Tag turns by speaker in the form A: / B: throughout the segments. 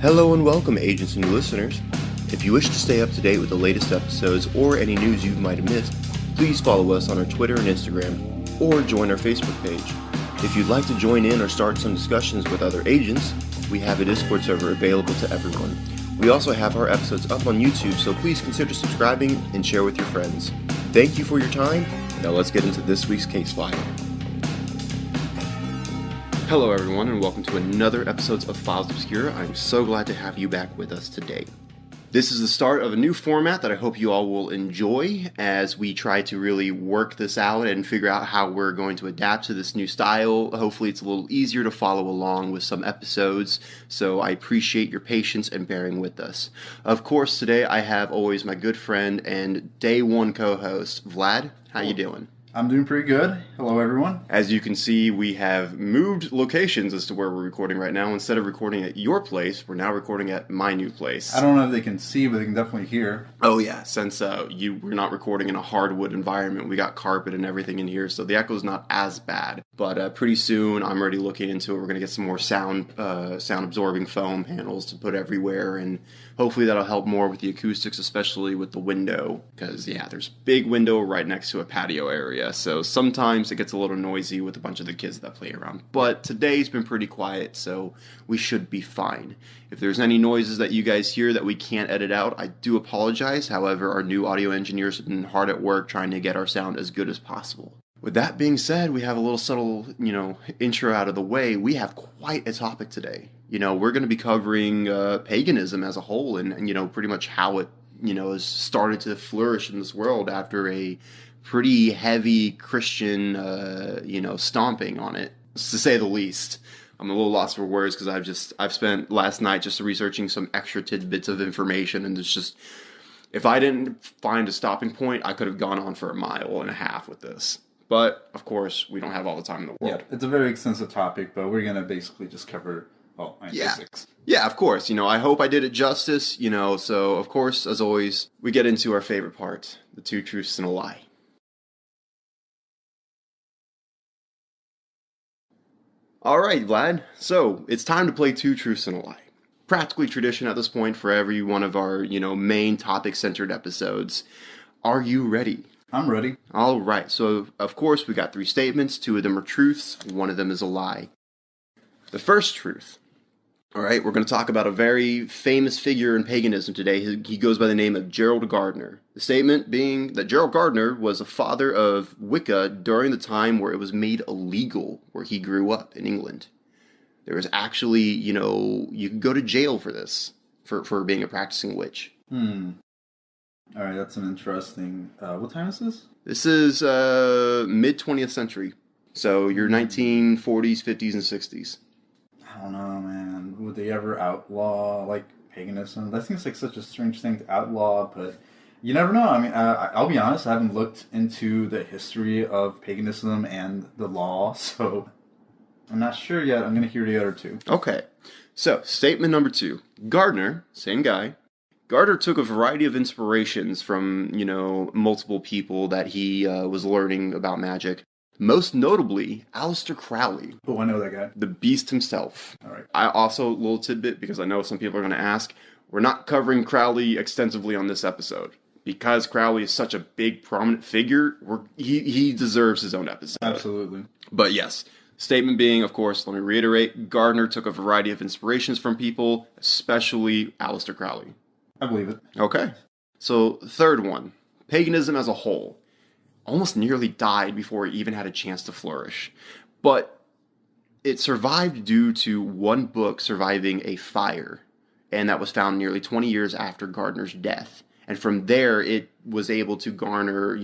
A: Hello and welcome, agents and listeners. If you wish to stay up to date with the latest episodes or any news you might have missed, please follow us on our Twitter and Instagram, or join our Facebook page. If you'd like to join in or start some discussions with other agents, we have a Discord server available to everyone. We also have our episodes up on YouTube, so please consider subscribing and share with your friends. Thank you for your time. Now let's get into this week's case file. Hello everyone, and welcome to another episode of Files Obscura. I'm so glad to have you back with us today. This is the start of a new format that I hope you all will enjoy as we try to really work this out and figure out how we're going to adapt to this new style. Hopefully it's a little easier to follow along with some episodes, so I appreciate your patience and bearing with us. Of course, today I have always my good friend and day one co-host, Vlad. How you doing?
B: I'm doing pretty good. Hello, everyone.
A: As you can see, we have moved locations as to where we're recording right now. Instead of recording at your place, we're now recording at my new place.
B: I don't know if they can see, but they can definitely hear.
A: Oh yeah, since we're not recording in a hardwood environment, we got carpet and everything in here, so the echo's not as bad. But pretty soon, I'm already looking into it. We're going to get some more sound absorbing foam panels to put everywhere, and hopefully that'll help more with the acoustics, especially with the window, because yeah, there's a big window right next to a patio area, so sometimes it gets a little noisy with a bunch of the kids that play around. But today's been pretty quiet, so we should be fine. If there's any noises that you guys hear that we can't edit out, I do apologize. However, our new audio engineers have been hard at work trying to get our sound as good as possible. With that being said, we have a little subtle, intro out of the way. We have quite a topic today. We're going to be covering paganism as a whole and pretty much how it, has started to flourish in this world after a pretty heavy Christian, stomping on it, to say the least. I'm a little lost for words because I've spent last night just researching some extra tidbits of information, and it's just, if I didn't find a stopping point, I could have gone on for a mile and a half with this. But, of course, we don't have all the time in the world.
B: Yeah, it's a very extensive topic, but we're going to basically just cover, basics.
A: Yeah, of course. I hope I did it justice, so, of course, as always, we get into our favorite part, the two truths and a lie. Alright, Vlad, so it's time to play two truths and a lie. Practically tradition at this point for every one of our, main topic-centered episodes. Are you ready?
B: I'm ready.
A: Alright, so of course we got three statements, two of them are truths, one of them is a lie. The first truth. Alright, we're going to talk about a very famous figure in paganism today. He goes by the name of Gerald Gardner. The statement being that Gerald Gardner was a father of Wicca during the time where it was made illegal where he grew up in England. There was actually, you could go to jail for this, for being a practicing witch.
B: Alright, that's an interesting... what time is this?
A: This is mid-20th century. So your 1940s, 50s, and 60s.
B: I don't know, man. Would they ever outlaw, paganism? That seems like such a strange thing to outlaw, but you never know. I mean, I'll be honest, I haven't looked into the history of paganism and the law, so I'm not sure yet. I'm going to hear the other two.
A: Okay. So, statement number two. Gardner, same guy, Gardner took a variety of inspirations from, multiple people that he was learning about magic. Most notably, Aleister Crowley.
B: Oh, I know that guy.
A: The beast himself.
B: All right.
A: I also, a little tidbit, because I know some people are going to ask, we're not covering Crowley extensively on this episode. Because Crowley is such a big, prominent figure, he deserves his own episode.
B: Absolutely.
A: But yes, statement being, of course, let me reiterate, Gardner took a variety of inspirations from people, especially Aleister Crowley.
B: I believe it.
A: Okay. So, third one. Paganism as a whole almost nearly died before it even had a chance to flourish. But it survived due to one book surviving a fire, and that was found nearly 20 years after Gardner's death. And from there, it was able to garner,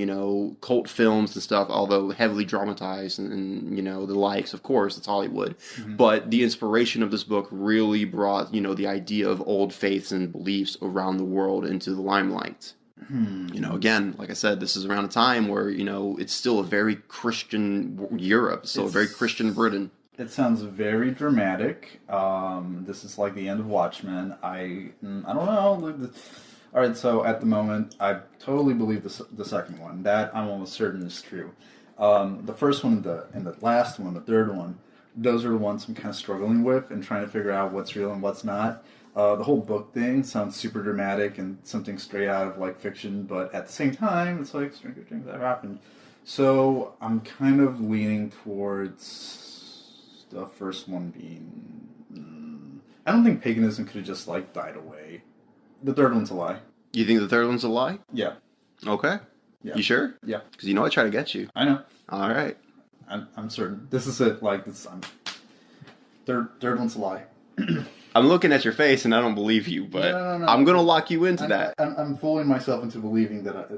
A: cult films and stuff, although heavily dramatized and the likes, of course, it's Hollywood. Mm-hmm. But the inspiration of this book really brought, the idea of old faiths and beliefs around the world into the limelight. Again, like I said, this is around a time where, it's still a very Christian Europe, still a very Christian Britain.
B: It sounds very dramatic. This is like the end of Watchmen. I don't know. All right, so at the moment, I totally believe the second one. That I'm almost certain is true. The first one and the last one, the third one, those are the ones I'm kind of struggling with and trying to figure out what's real and what's not. The whole book thing sounds super dramatic and something straight out of like fiction, but at the same time, it's like Stranger Things that happened. So I'm kind of leaning towards the first one being. I don't think paganism could have just like died away. The third one's a lie.
A: You think the third one's a lie?
B: Yeah.
A: Okay.
B: Yeah.
A: You sure?
B: Yeah.
A: Because you know I try to get you.
B: I know.
A: All right.
B: I'm certain. This is it. Like this. Third one's a lie.
A: I'm looking at your face and I don't believe you, but
B: No.
A: I'm gonna lock you into that.
B: I'm fooling myself into believing that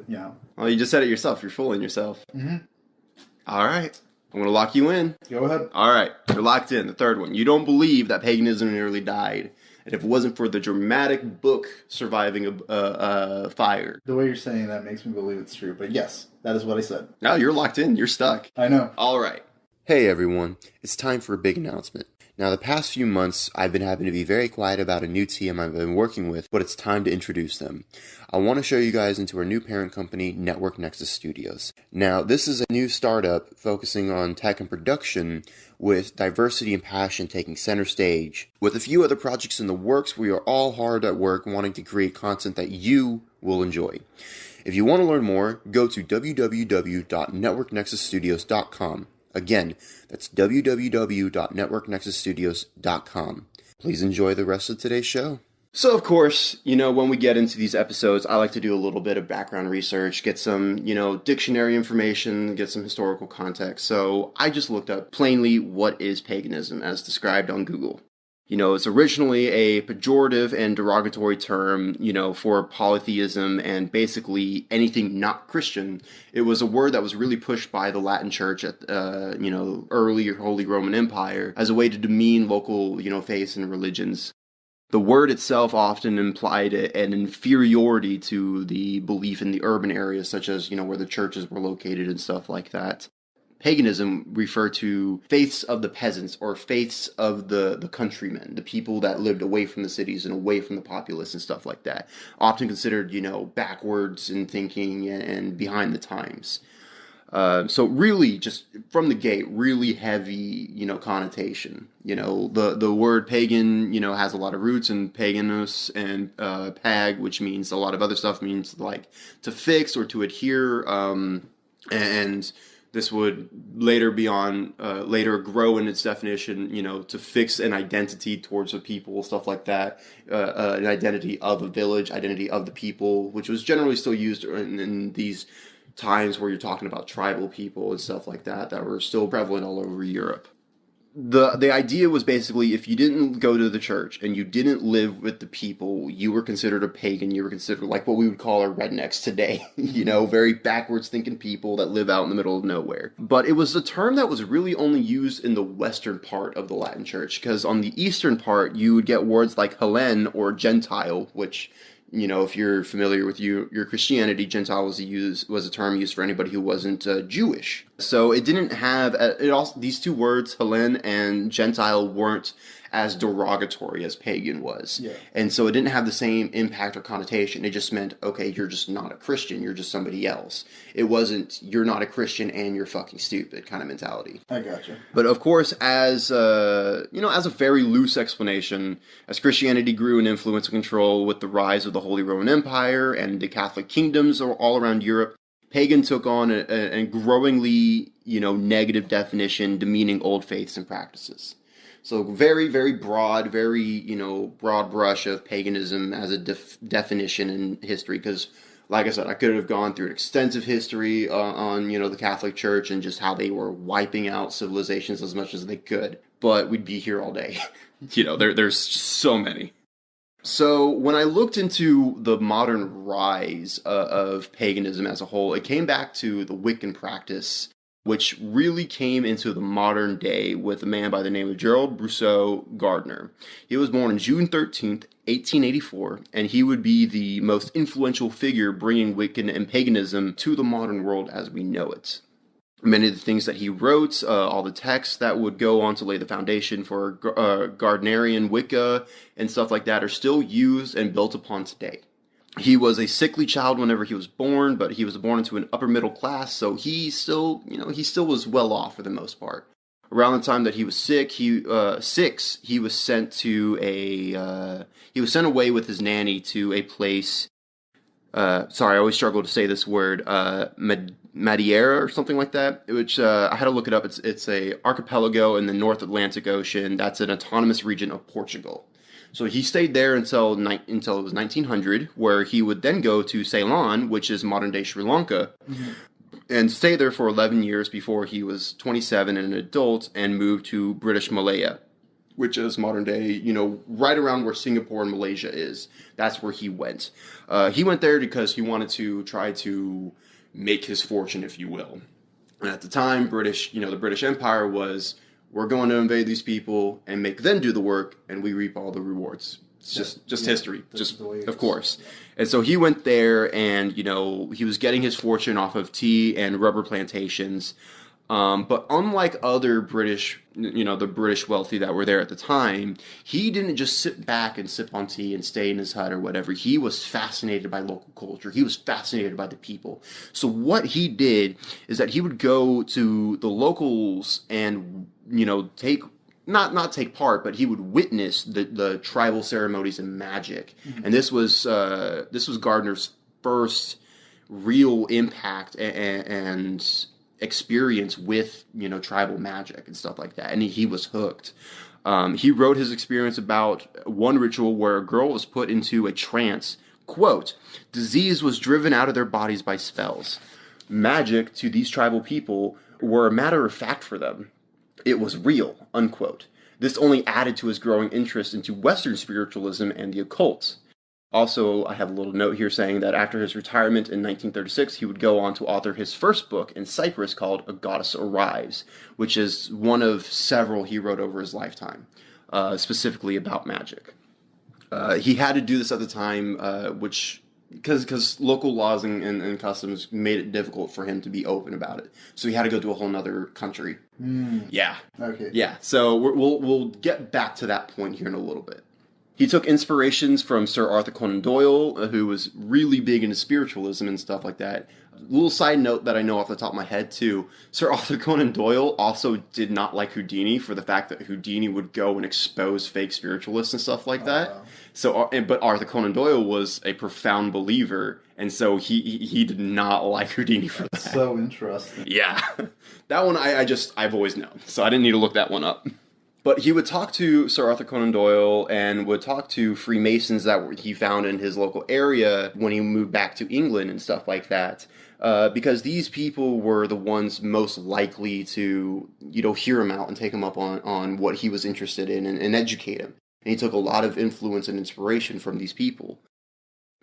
A: Well, you just said it yourself. You're fooling yourself.
B: Mm-hmm.
A: All right. I'm gonna lock you in.
B: Go ahead.
A: All right. You're locked in. The third one. You don't believe that paganism nearly died, and if it wasn't for the dramatic book surviving a fire.
B: The way you're saying that makes me believe it's true. But yes, that is what I said.
A: No, you're locked in. You're stuck.
B: I know.
A: All right. Hey everyone. It's time for a big announcement. Now, the past few months, I've been having to be very quiet about a new team I've been working with, but it's time to introduce them. I want to show you guys into our new parent company, Network Nexus Studios. Now, this is a new startup focusing on tech and production with diversity and passion taking center stage. With a few other projects in the works, we are all hard at work wanting to create content that you will enjoy. If you want to learn more, go to www.networknexusstudios.com. Again, that's www.networknexusstudios.com. Please enjoy the rest of today's show. So, of course, when we get into these episodes, I like to do a little bit of background research, get some, dictionary information, get some historical context. So I just looked up plainly what is paganism as described on Google. It's originally a pejorative and derogatory term, for polytheism and basically anything not Christian. It was a word that was really pushed by the Latin Church at, early Holy Roman Empire as a way to demean local, faiths and religions. The word itself often implied an inferiority to the belief in the urban areas, such as, where the churches were located and stuff like that. Paganism referred to faiths of the peasants or faiths of the countrymen, the people that lived away from the cities and away from the populace and stuff like that. Often considered, backwards in thinking and behind the times. So really, just from the gate, really heavy, connotation. The word pagan, has a lot of roots in paganus and pag, which means a lot of other stuff, means like to fix or to adhere, and this would later grow in its definition, to fix an identity towards a people, stuff like that, an identity of a village, identity of the people, which was generally still used in these times where you're talking about tribal people and stuff like that were still prevalent all over Europe. The idea was basically if you didn't go to the church and you didn't live with the people, you were considered a pagan. You were considered like what we would call our rednecks today, very backwards thinking people that live out in the middle of nowhere. But it was a term that was really only used in the western part of the Latin Church, because on the eastern part, you would get words like Hellen or Gentile, which, if you're familiar with your Christianity, Gentile was a term used for anybody who wasn't Jewish. So it didn't have these two words, Hellen and Gentile, weren't as derogatory as pagan was. Yeah. And so it didn't have the same impact or connotation. It just meant, okay, you're just not a Christian, you're just somebody else. It wasn't, you're not a Christian and you're fucking stupid kind of mentality.
B: I gotcha.
A: But of course, as a very loose explanation, as Christianity grew in influence and control with the rise of the Holy Roman Empire and the Catholic kingdoms all around Europe, pagan took on a growingly, negative definition demeaning old faiths and practices. So very, very broad, broad brush of paganism as a definition in history. Because, like I said, I could have gone through an extensive history on, the Catholic Church and just how they were wiping out civilizations as much as they could. But we'd be here all day. There's just so many. So when I looked into the modern rise of paganism as a whole, it came back to the Wiccan practice, which really came into the modern day with a man by the name of Gerald Gardner. He was born on June 13th, 1884, and he would be the most influential figure bringing Wiccan and paganism to the modern world as we know it. Many of the things that he wrote, all the texts that would go on to lay the foundation for Gardnerian Wicca and stuff like that are still used and built upon today. He was a sickly child whenever he was born, but he was born into an upper middle class, so he still was well off for the most part. Around the time that he was sick, he was sent to he was sent away with his nanny to a place. Sorry, I always struggle to say this word. Madeira or something like that. Which I had to look it up. It's a archipelago in the North Atlantic Ocean. That's an autonomous region of Portugal. So he stayed there until it was 1900, where he would then go to Ceylon, which is modern day Sri Lanka, and stay there for 11 years before he was 27 and an adult and moved to British Malaya, which is modern day, right around where Singapore and Malaysia is. That's where he went. He went there because he wanted to try to make his fortune, if you will. And at the time, the British Empire was, we're going to invade these people and make them do the work, and we reap all the rewards. It's just history, of course. And so he went there, and he was getting his fortune off of tea and rubber plantations. But unlike other British, the British wealthy that were there at the time, he didn't just sit back and sip on tea and stay in his hut or whatever. He was fascinated by local culture. He was fascinated by the people. So what he did is that he would go to the locals and, take not take part, but he would witness the tribal ceremonies and magic. Mm-hmm. And this was Gardner's first real impact and experience with tribal magic and stuff like that, and he was hooked. He wrote his experience about one ritual where a girl was put into a trance. Quote, disease was driven out of their bodies by spells. Magic to these tribal people were a matter of fact for them. It was real, unquote. This only added to his growing interest into Western spiritualism and the occult. Also, I have a little note here saying that after his retirement in 1936, he would go on to author his first book in Cyprus called A Goddess Arrives, which is one of several he wrote over his lifetime, specifically about magic. He had to do this at the time, because local laws and customs made it difficult for him to be open about it. So he had to go to a whole nother country. Yeah.
B: Okay.
A: Yeah. So we'll get back to that point here in a little bit. He took inspirations from Sir Arthur Conan Doyle, who was really big into spiritualism and stuff like that. A little side note that I know off the top of my head, too. Sir Arthur Conan Doyle also did not like Houdini for the fact that Houdini would go and expose fake spiritualists and stuff like that. Wow. But Arthur Conan Doyle was a profound believer, and so he did not like Houdini for that.
B: So interesting.
A: Yeah. That one I've always known, so I didn't need to look that one up. But he would talk to Sir Arthur Conan Doyle and would talk to Freemasons that he found in his local area when he moved back to England and stuff like that. Because these people were the ones most likely to, hear him out and take him up on what he was interested in and educate him. And he took a lot of influence and inspiration from these people.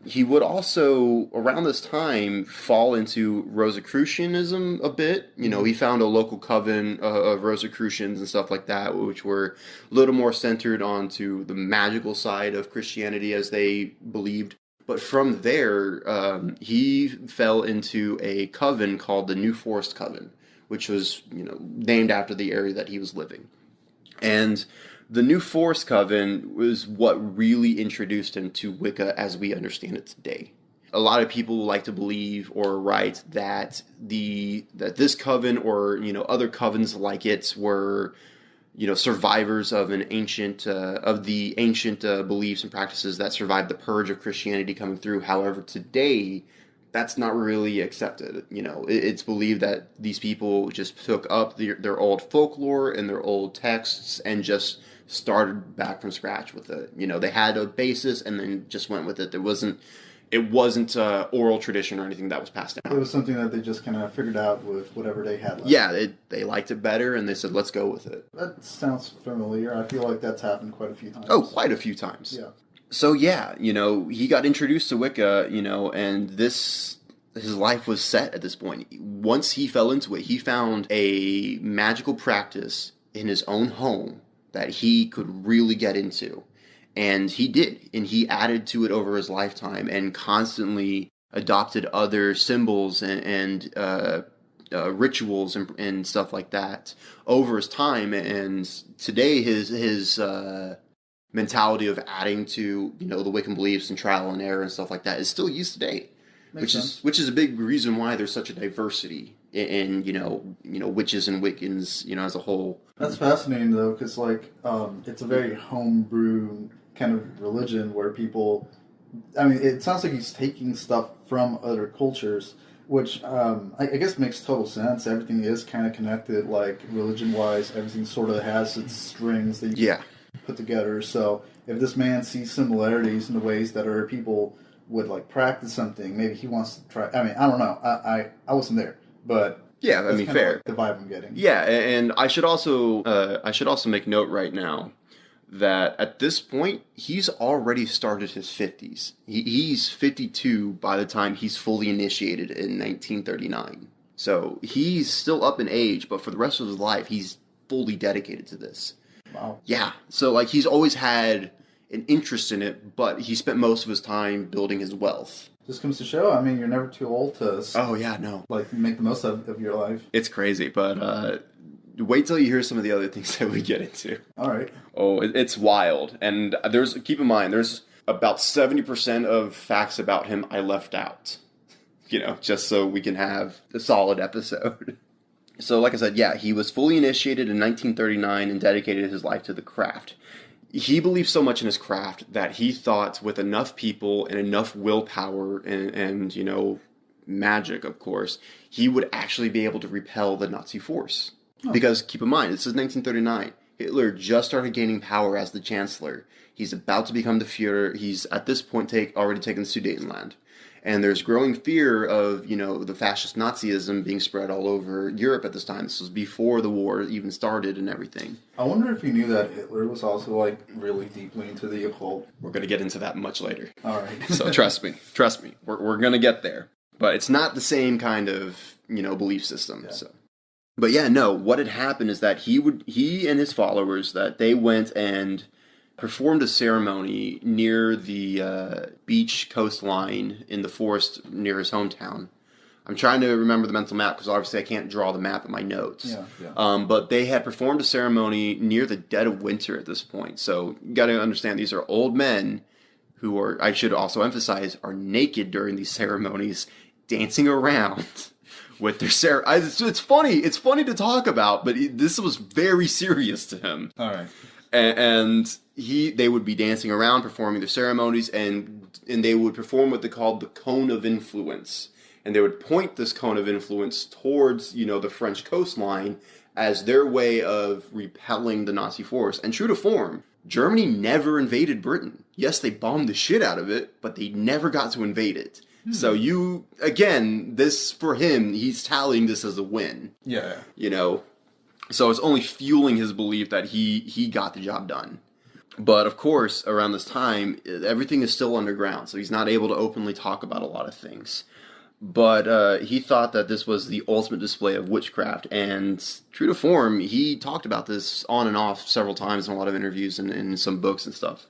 A: He would also, around this time, fall into Rosicrucianism a bit. He found a local coven of Rosicrucians and stuff like that, which were a little more centered onto the magical side of Christianity as they believed. But from there, he fell into a coven called the New Forest Coven, which was, named after the area that he was living. And the New Forest Coven was what really introduced him to Wicca as we understand it today. A lot of people like to believe or write that this coven or other covens like it were survivors of the ancient beliefs and practices that survived the purge of Christianity coming through. However, today that's not really accepted. It's believed that these people just took up their old folklore and their old texts and just started back from scratch with it. They had a basis and then just went with it. It wasn't oral tradition or anything that was passed down.
B: It was something that they just kind of figured out with whatever they had left.
A: Yeah, they liked it better and they said, let's go with it.
B: That sounds familiar. I feel like that's happened quite a few times.
A: Oh, quite a few times.
B: Yeah.
A: So yeah, he got introduced to Wicca, and his life was set at this point. Once he fell into it, he found a magical practice in his own home that he could really get into. And he did. And he added to it over his lifetime and constantly adopted other symbols and rituals and stuff like that over his time. And today his mentality of adding to, the Wiccan beliefs and trial and error and stuff like that is still used today. Which is a big reason why there's such a diversity in witches and Wiccans, as a whole.
B: That's fascinating though, because like it's a very homebrew kind of religion where people. I mean, it sounds like he's taking stuff from other cultures, which I guess makes total sense. Everything is kind of connected, like religion-wise. Everything sort of has its strings that you put together. So if this man sees similarities in the ways that other people would like practice something, maybe he wants to try. I mean, I don't know. I wasn't there, but
A: yeah, I mean, fair.
B: Like the vibe I'm getting.
A: Yeah, and I should also make note right now that at this point he's already started his 50s. He's 52 by the time he's fully initiated in 1939. So he's still up in age, but for the rest of his life he's fully dedicated to this.
B: Wow.
A: Yeah. So like he's always had an interest in it, but he spent most of his time building his wealth.
B: Just comes to show, I mean, you're never too old to like make the most of your life.
A: It's crazy, but wait till you hear some of the other things that we get into.
B: All right.
A: Oh, it's wild. And keep in mind, there's about 70% of facts about him I left out. Just so we can have a solid episode. So, like I said, yeah, he was fully initiated in 1939 and dedicated his life to the craft. He believed so much in his craft that he thought with enough people and enough willpower and magic, of course, he would actually be able to repel the Nazi force. Oh. Because, keep in mind, this is 1939. Hitler just started gaining power as the Chancellor. He's about to become the Führer. He's, at this point, already taken the Sudetenland. And there's growing fear of, the fascist Nazism being spread all over Europe at this time. This was before the war even started and everything.
B: I wonder if you knew that Hitler was also, like, really deeply into the occult.
A: We're going to get into that much later.
B: All right.
A: So trust me. We're going to get there. But it's not the same kind of, belief system. Yeah. So. But yeah, no, what had happened is that he and his followers, that they went and performed a ceremony near the beach coastline in the forest near his hometown. I'm trying to remember the mental map because obviously I can't draw the map in my notes.
B: Yeah.
A: But they had performed a ceremony near the dead of winter at this point. So you got to understand these are old men who are, I should also emphasize, are naked during these ceremonies, dancing around with their it's funny to talk about, but this was very serious to him.
B: All right.
A: And they would be dancing around, performing their ceremonies, and they would perform what they called the cone of influence. And they would point this cone of influence towards, the French coastline as their way of repelling the Nazi force. And true to form, Germany never invaded Britain. Yes, they bombed the shit out of it, but they never got to invade it. So this, for him, he's tallying this as a win.
B: Yeah.
A: So it's only fueling his belief that he got the job done. But of course, around this time, everything is still underground, so he's not able to openly talk about a lot of things. But he thought that this was the ultimate display of witchcraft, and true to form, he talked about this on and off several times in a lot of interviews and in some books and stuff.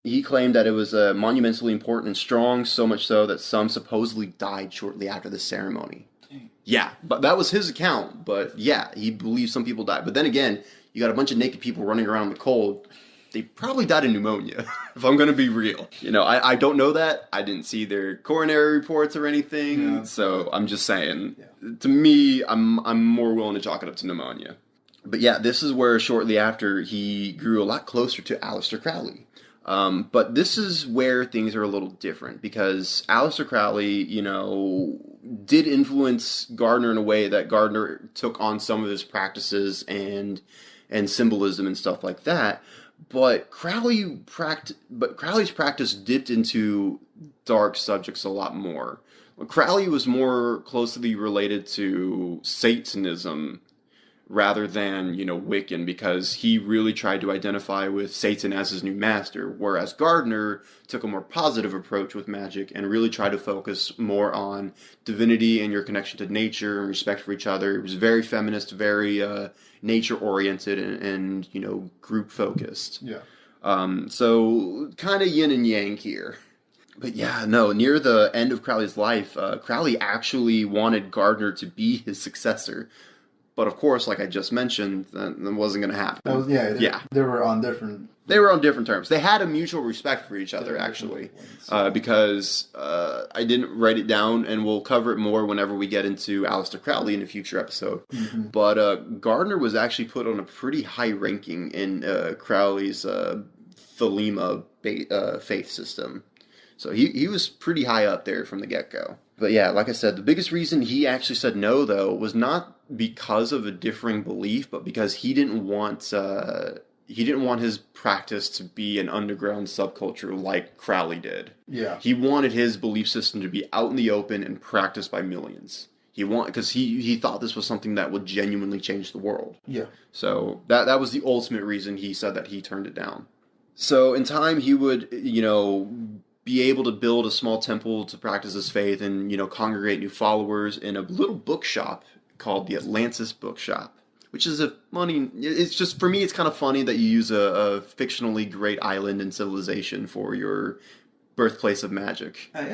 A: He claimed that it was monumentally important and strong, so much so that some supposedly died shortly after the ceremony. Dang. Yeah, but that was his account. But yeah, he believes some people died. But then again, you got a bunch of naked people running around in the cold. They probably died of pneumonia, if I'm going to be real. I don't know that. I didn't see their coronary reports or anything. So I'm just saying, to me, I'm more willing to chalk it up to pneumonia. But yeah, this is where shortly after he grew a lot closer to Aleister Crowley. But this is where things are a little different because Aleister Crowley, did influence Gardner in a way that Gardner took on some of his practices and symbolism and stuff like that. But Crowley's practice dipped into dark subjects a lot more. Crowley was more closely related to Satanism rather than, Wiccan, because he really tried to identify with Satan as his new master, whereas Gardner took a more positive approach with magic and really tried to focus more on divinity and your connection to nature and respect for each other. It was very feminist, very nature-oriented and group-focused.
B: Yeah.
A: So kind of yin and yang here. But yeah, no, near the end of Crowley's life, Crowley actually wanted Gardner to be his successor. But of course, like I just mentioned, that wasn't going to happen.
B: That was, they were on different...
A: They were on different terms. They had a mutual respect for each other, actually, because I didn't write it down, and we'll cover it more whenever we get into Aleister Crowley in a future episode. Mm-hmm. But Gardner was actually put on a pretty high ranking in Crowley's Thelema faith system. So he was pretty high up there from the get-go. But yeah, like I said, the biggest reason he actually said no, though, was not because of a differing belief, but because he didn't want his practice to be an underground subculture like Crowley did.
B: Yeah.
A: He wanted his belief system to be out in the open and practiced by millions. Because he thought this was something that would genuinely change the world.
B: Yeah.
A: So that was the ultimate reason he said that he turned it down. So in time, he would, be able to build a small temple to practice his faith and, congregate new followers in a little bookshop called the Atlantis Bookshop, which is it's just, for me, it's kind of funny that you use a fictionally great island and civilization for your birthplace of magic. I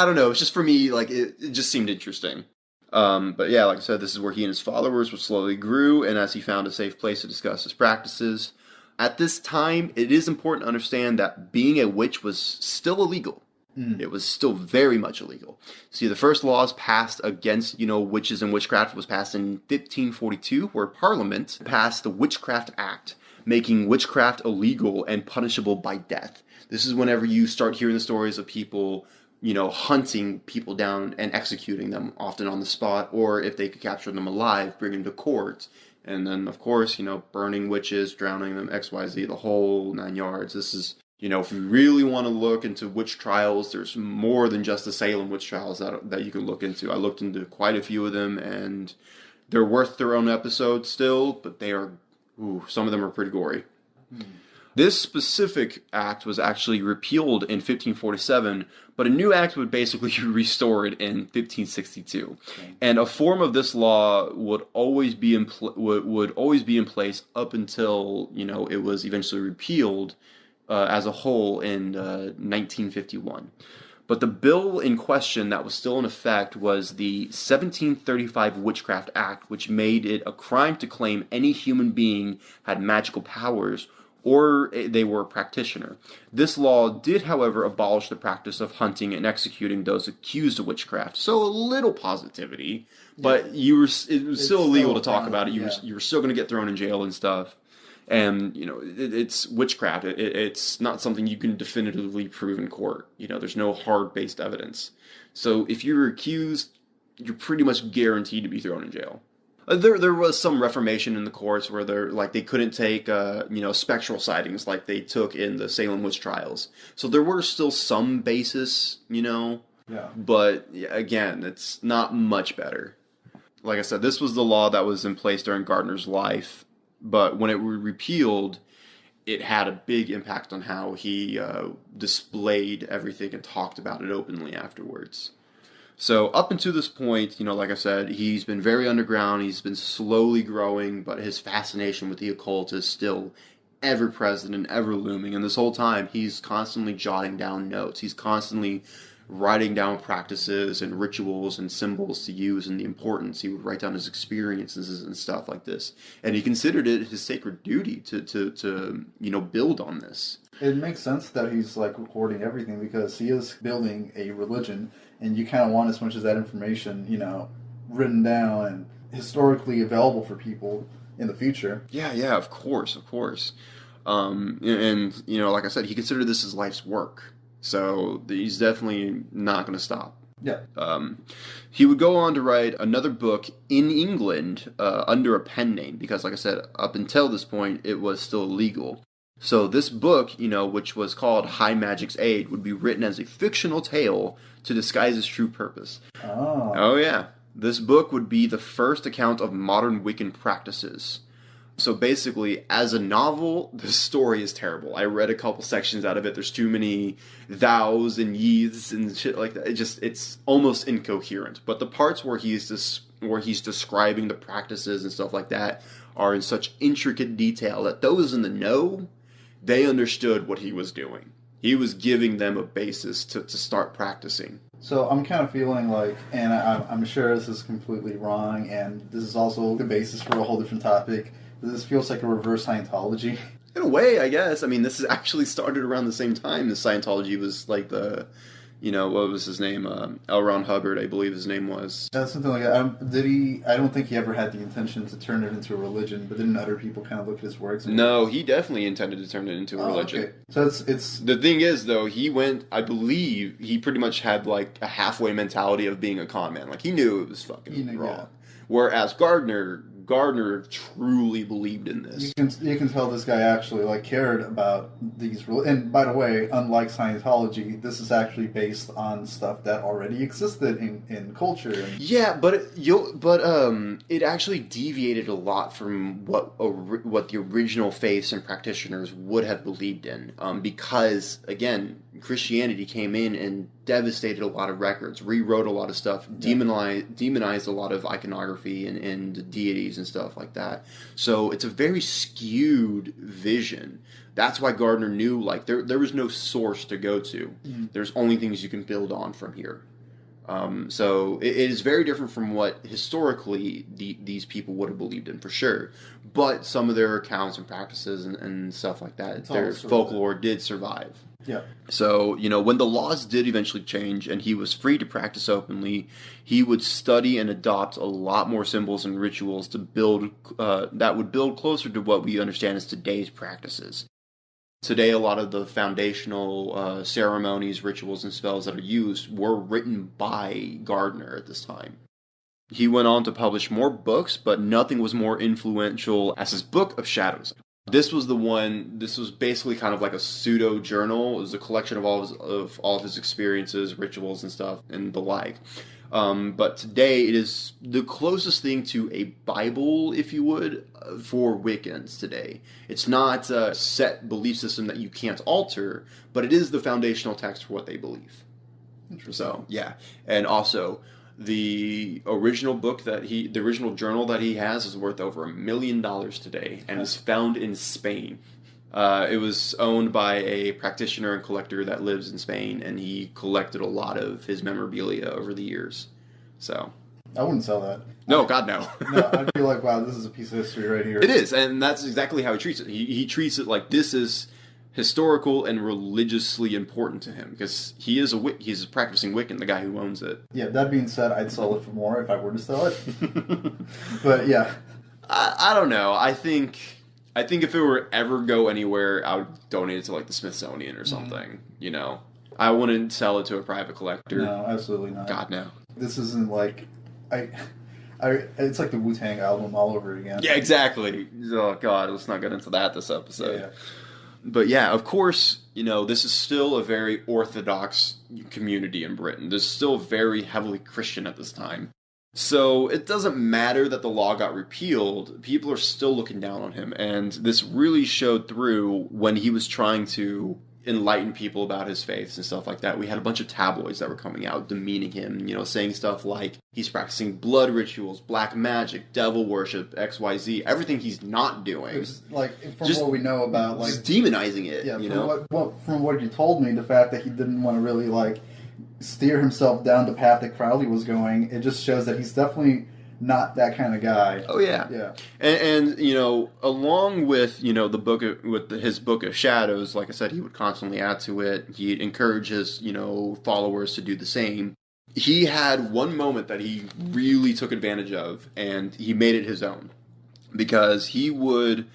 A: don't know. It's just, for me, like, it just seemed interesting. But yeah, like I said, this is where he and his followers would slowly grew, and as he found a safe place to discuss his practices. At this time, it is important to understand that being a witch was still illegal. It was still very much illegal. See, the first laws passed against, witches and witchcraft was passed in 1542, where Parliament passed the Witchcraft Act, making witchcraft illegal and punishable by death. This is whenever you start hearing the stories of people, hunting people down and executing them, often on the spot, or if they could capture them alive, bring them to court. And then, of course, burning witches, drowning them, XYZ, the whole 9 yards. This is, if you really want to look into witch trials, there's more than just the Salem witch trials that you can look into. I looked into quite a few of them, and they're worth their own episode still, but some of them are pretty gory. This specific act was actually repealed in 1547, but a new act would basically restore it in 1562. Okay. And a form of this law would always be in place up until it was eventually repealed as a whole in 1951. But the bill in question that was still in effect was the 1735 Witchcraft Act, which made it a crime to claim any human being had magical powers or they were a practitioner. This law did, however, abolish the practice of hunting and executing those accused of witchcraft. So a little positivity, but it was still illegal to talk about it. You were still going to get thrown in jail and stuff. And, it's witchcraft. It's not something you can definitively prove in court. There's no hard-based evidence. So if you're accused, you're pretty much guaranteed to be thrown in jail. There was some reformation in the courts where they couldn't take spectral sightings like they took in the Salem witch trials. So there were still some basis, Yeah. But again, it's not much better. Like I said, this was the law that was in place during Gardner's life, but when it was repealed, it had a big impact on how he displayed everything and talked about it openly afterwards. So up until this point, like I said, he's been very underground, he's been slowly growing, but his fascination with the occult is still ever present and ever looming. And this whole time, he's constantly jotting down notes. He's constantly writing down practices and rituals and symbols to use and the importance. He would write down his experiences and stuff like this. And he considered it his sacred duty to build on this.
B: It makes sense that he's recording everything because he is building a religion, and you kind of want as much of that information, written down and historically available for people in the future.
A: Yeah, of course. And like I said, he considered this his life's work. So he's definitely not going to stop.
B: Yeah.
A: He would go on to write another book in England under a pen name because, like I said, up until this point, it was still illegal. So this book, which was called High Magic's Aid, would be written as a fictional tale to disguise its true purpose. Oh, yeah. This book would be the first account of modern Wiccan practices. So basically, as a novel, the story is terrible. I read a couple sections out of it. There's too many thous and ye's and shit like that. It's almost incoherent. But the parts where he's describing the practices and stuff like that are in such intricate detail that those in the know, they understood what he was doing. He was giving them a basis to start practicing.
B: So I'm kind of feeling like, and I'm sure this is completely wrong, and this is also the basis for a whole different topic. This feels like a reverse Scientology.
A: In a way, I guess. I mean, this is actually started around the same time. The Scientology was like what was his name? L. Ron Hubbard, I believe his name was.
B: Something like that. Did he? I don't think he ever had the intention to turn it into a religion, but didn't other people kind of look at his works?
A: No, he definitely intended to turn it into a religion.
B: Okay. So it's
A: the thing is, though, he went. I believe he pretty much had like a halfway mentality of being a con man. Like he knew it was fucking wrong. Yeah. Whereas Gardner truly believed in this.
B: You can tell this guy actually like cared about these. And by the way, unlike Scientology, this is actually based on stuff that already existed in culture.
A: Yeah, but it actually deviated a lot from what the original faiths and practitioners would have believed in. Because again, Christianity came in and devastated a lot of records, rewrote a lot of stuff, demonized a lot of iconography and deities and stuff like that. So it's a very skewed vision. That's why Gardner knew like there was no source to go to. There's only things you can build on from here. So it is very different from what historically these people would have believed in for sure. But some of their accounts and practices and stuff like that, their folklore did survive.
B: Yeah.
A: So, when the laws did eventually change and he was free to practice openly, he would study and adopt a lot more symbols and rituals to build that would build closer to what we understand as today's practices. Today, a lot of the foundational ceremonies, rituals, and spells that are used were written by Gardner at this time. He went on to publish more books, but nothing was more influential as his Book of Shadows. This was basically kind of like a pseudo journal. It was a collection of all of his experiences, rituals, and stuff, and the like. But today it is the closest thing to a Bible, if you would, for Wiccans today. It's not a set belief system that you can't alter, but it is the foundational text for what they believe. So, yeah. And also, the original journal that he has is worth over $1 million today and is found in Spain. It was owned by a practitioner and collector that lives in Spain, and he collected a lot of his memorabilia over the years. So
B: I wouldn't sell that.
A: No, God, no.
B: No, I'd be like, wow, this is a piece of history right here.
A: It is, and that's exactly how he treats it. He treats it like this is historical and religiously important to him, because he's a practicing Wiccan, the guy who owns it.
B: Yeah, that being said, I'd sell it for more if I were to sell it. But yeah.
A: I don't know. I think if it were ever go anywhere, I would donate it to like the Smithsonian or something. I wouldn't sell it to a private collector.
B: No, absolutely not.
A: God, no.
B: This isn't like it's like the Wu-Tang album all over again.
A: Yeah, exactly. Oh God, let's not get into that this episode.
B: Yeah.
A: But yeah, of course, this is still a very orthodox community in Britain. This is still very heavily Christian at this time. So it doesn't matter that the law got repealed, people are still looking down on him. And this really showed through when he was trying to enlighten people about his faiths and stuff like that. We had a bunch of tabloids that were coming out demeaning him, saying stuff like he's practicing blood rituals, black magic, devil worship, XYZ, everything he's not doing.
B: It was like, from what we know about, like,
A: just demonizing it.
B: Yeah, from what you told me, the fact that he didn't want to really like steer himself down the path that Crowley was going, it just shows that he's definitely not that kind of guy.
A: Oh yeah,
B: yeah.
A: And along with his Book of Shadows, like I said, he would constantly add to it. He'd encourage his followers to do the same. He had one moment that he really took advantage of, and he made it his own, because he would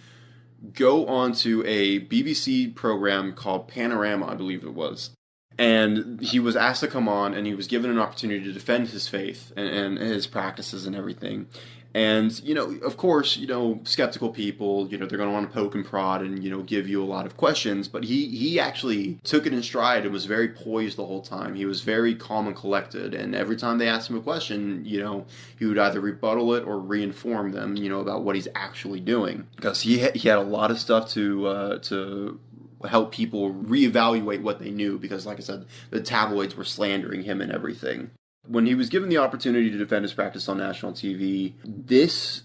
A: go onto a BBC program called Panorama, I believe it was. And he was asked to come on, and he was given an opportunity to defend his faith and his practices and everything. And, of course, skeptical people, they're going to want to poke and prod and, give you a lot of questions. But he actually took it in stride and was very poised the whole time. He was very calm and collected. And every time they asked him a question, he would either rebuttal it or reinform them, about what he's actually doing. Because he had a lot of stuff to help people reevaluate what they knew, because, like I said, the tabloids were slandering him and everything. When he was given the opportunity to defend his practice on national TV, this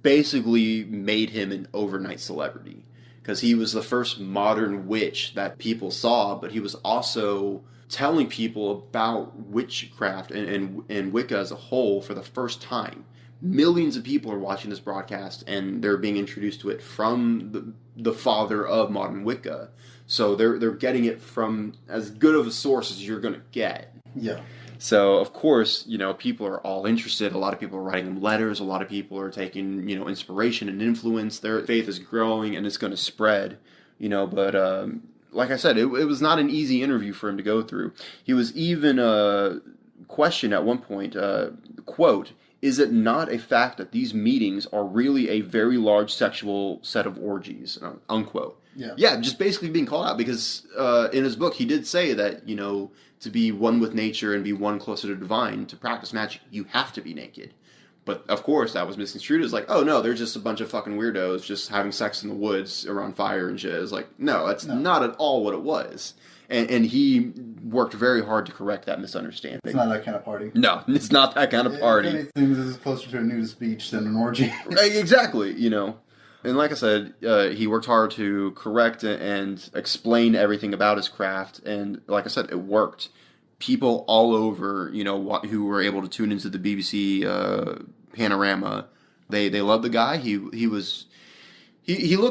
A: basically made him an overnight celebrity. because he was the first modern witch that people saw, but he was also telling people about witchcraft and Wicca as a whole for the first time. Millions of people are watching this broadcast, and they're being introduced to it from the father of modern Wicca. So they're getting it from as good of a source as you're going to get.
B: Yeah.
A: So, of course, people are all interested. A lot of people are writing them letters. A lot of people are taking, inspiration and influence. Their faith is growing, and it's going to spread, But, like I said, it was not an easy interview for him to go through. He was even questioned at one point, quote, "Is it not a fact that these meetings are really a very large sexual set of orgies?" Unquote. Yeah, just basically being called out, because in his book he did say that, to be one with nature and be one closer to divine, to practice magic, you have to be naked. But, of course, that was misconstrued as like, oh, no, they're just a bunch of fucking weirdos just having sex in the woods around fire and shit. It's like, no, that's not at all what it was. And he worked very hard to correct that misunderstanding.
B: It's not that kind of party.
A: No, it's not that kind of party.
B: If anything, this is closer to a nudist beach than an orgy.
A: Exactly, And like I said, he worked hard to correct and explain everything about his craft. And like I said, it worked. People all over, who were able to tune into the BBC panorama, they loved the guy. He looked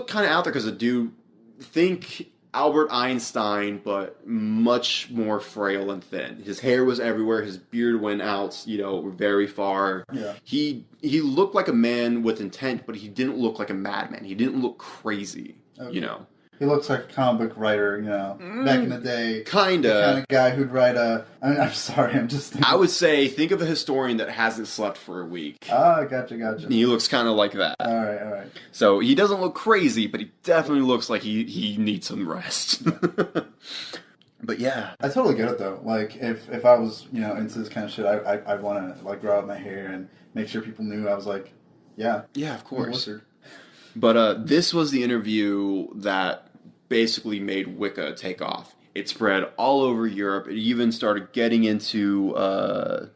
A: kind of out there because the dude, think Albert Einstein, but much more frail and thin. His hair was everywhere. His beard went out, very far. Yeah. He looked like a man with intent, but he didn't look like a madman. He didn't look crazy,
B: He looks like a comic book writer, back in the day.
A: Kinda.
B: The kind of guy who'd write I'm sorry, I'm just thinking.
A: I would say, think of a historian that hasn't slept for a week.
B: Ah, gotcha.
A: He looks kind of like that.
B: All right.
A: So he doesn't look crazy, but he definitely looks like he needs some rest. But yeah.
B: I totally get it, though. Like, if I was, into this kind of shit, I'd want to, grow out my hair and make sure people knew I was like, yeah.
A: Yeah, of course. But this was the interview that basically made Wicca take off. It spread all over Europe. It even started getting into Australia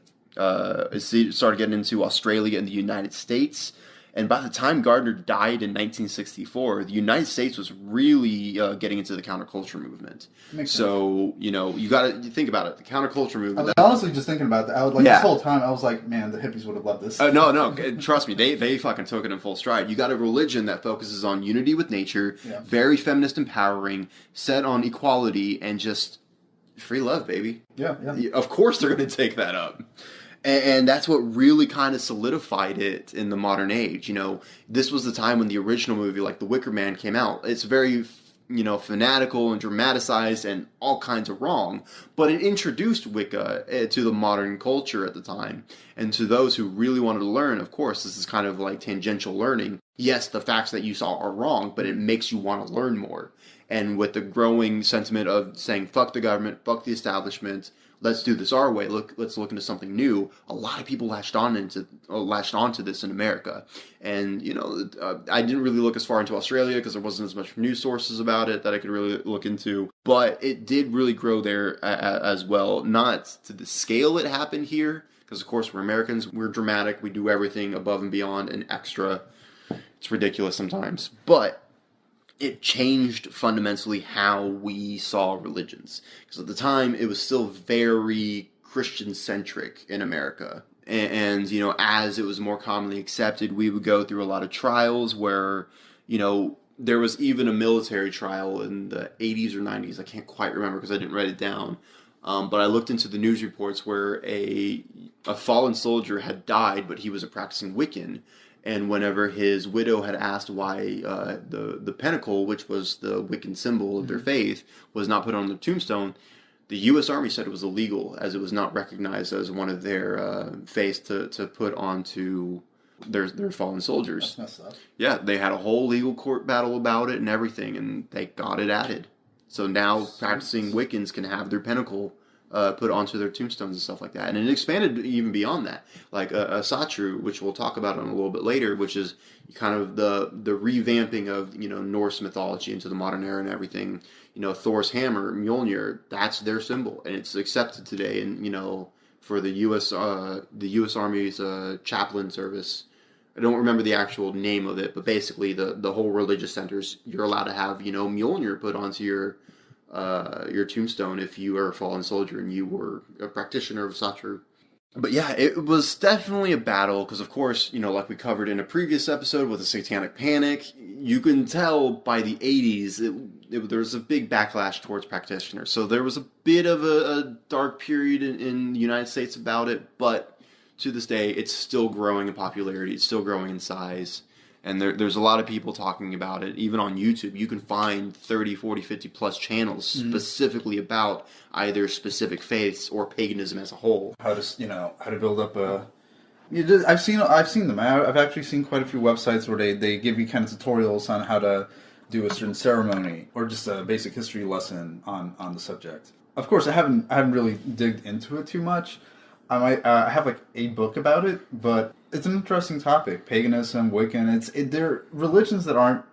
A: and the United States. And by the time Gardner died in 1964, the United States was really getting into the counterculture movement. So, you got to think about it. The counterculture movement.
B: I was honestly just thinking about that. This whole time, I was like, man, the hippies would have loved this.
A: No, trust me. They fucking took it in full stride. You got a religion that focuses on unity with nature, very feminist empowering, set on equality, and just free love, baby.
B: Yeah.
A: Of course they're going to take that up. And that's what really kind of solidified it in the modern age. This was the time when the original movie, like The Wicker Man, came out. It's very, fanatical and dramatized and all kinds of wrong. But it introduced Wicca to the modern culture at the time. And to those who really wanted to learn, of course, this is kind of like tangential learning. Yes, the facts that you saw are wrong, but it makes you want to learn more. And with the growing sentiment of saying, fuck the government, fuck the establishment, let's do this our way. Let's look into something new. A lot of people latched onto this in America, and I didn't really look as far into Australia because there wasn't as much news sources about it that I could really look into. But it did really grow there as well. Not to the scale it happened here, because of course we're Americans. We're dramatic. We do everything above and beyond and extra. It's ridiculous sometimes, but it changed fundamentally how we saw religions. Because at the time, it was still very Christian-centric in America. And as it was more commonly accepted, we would go through a lot of trials where, there was even a military trial in the 80s or 90s. I can't quite remember because I didn't write it down. But I looked into the news reports where a fallen soldier had died, but he was a practicing Wiccan. And whenever his widow had asked why the pentacle, which was the Wiccan symbol of their faith, was not put on the tombstone, the U.S. Army said it was illegal, as it was not recognized as one of their faiths to put onto their fallen soldiers.
B: That's messed up.
A: Yeah, they had a whole legal court battle about it and everything, and they got it added. So now practicing Wiccans can have their pentacle put onto their tombstones and stuff like that. And it expanded even beyond that. Like a Satru, which we'll talk about in a little bit later, which is kind of the revamping of, Norse mythology into the modern era and everything. Thor's hammer, Mjolnir, that's their symbol. And it's accepted today. And, for the U.S. Army's chaplain service, I don't remember the actual name of it, but basically the whole religious centers, you're allowed to have, Mjolnir put onto your tombstone if you are a fallen soldier and you were a practitioner of Satru. But yeah, it was definitely a battle because, of course, like we covered in a previous episode with the Satanic Panic, you can tell by the 80s there was a big backlash towards practitioners. So there was a bit of a dark period in the United States about it, but to this day, it's still growing in popularity. It's still growing in size. And there's a lot of people talking about it. Even on YouTube, you can find 30, 40, 50 plus channels specifically about either specific faiths or paganism as a whole.
B: How to build up a... I've seen them. I've actually seen quite a few websites where they give you kind of tutorials on how to do a certain ceremony or just a basic history lesson on the subject. Of course, I haven't really digged into it too much. I might have like a book about it, but it's an interesting topic. Paganism, Wiccan, they're religions that aren't,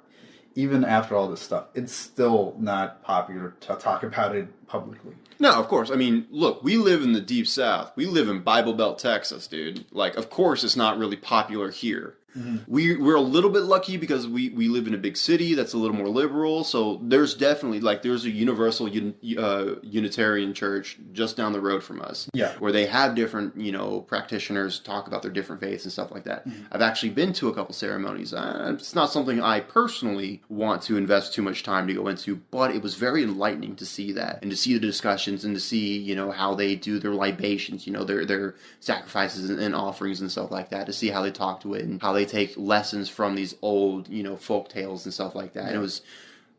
B: even after all this stuff, it's still not popular to talk about it publicly.
A: No, of course. I mean, look, we live in the Deep South. We live in Bible Belt, Texas, dude. Like, of course it's not really popular here. Mm-hmm. We're a little bit lucky because we live in a big city that's a little more liberal. So there's definitely, there's a universal Unitarian church just down the road from us.
B: Yeah.
A: Where they have different, practitioners talk about their different faiths and stuff like that. Mm-hmm. I've actually been to a couple ceremonies. It's not something I personally want to invest too much time to go into, but it was very enlightening to see that and to see the discussions and to see, how they do their libations, their sacrifices and offerings and stuff like that, to see how they talk to it and how they take lessons from these old, folk tales and stuff like that. Yeah. And it was,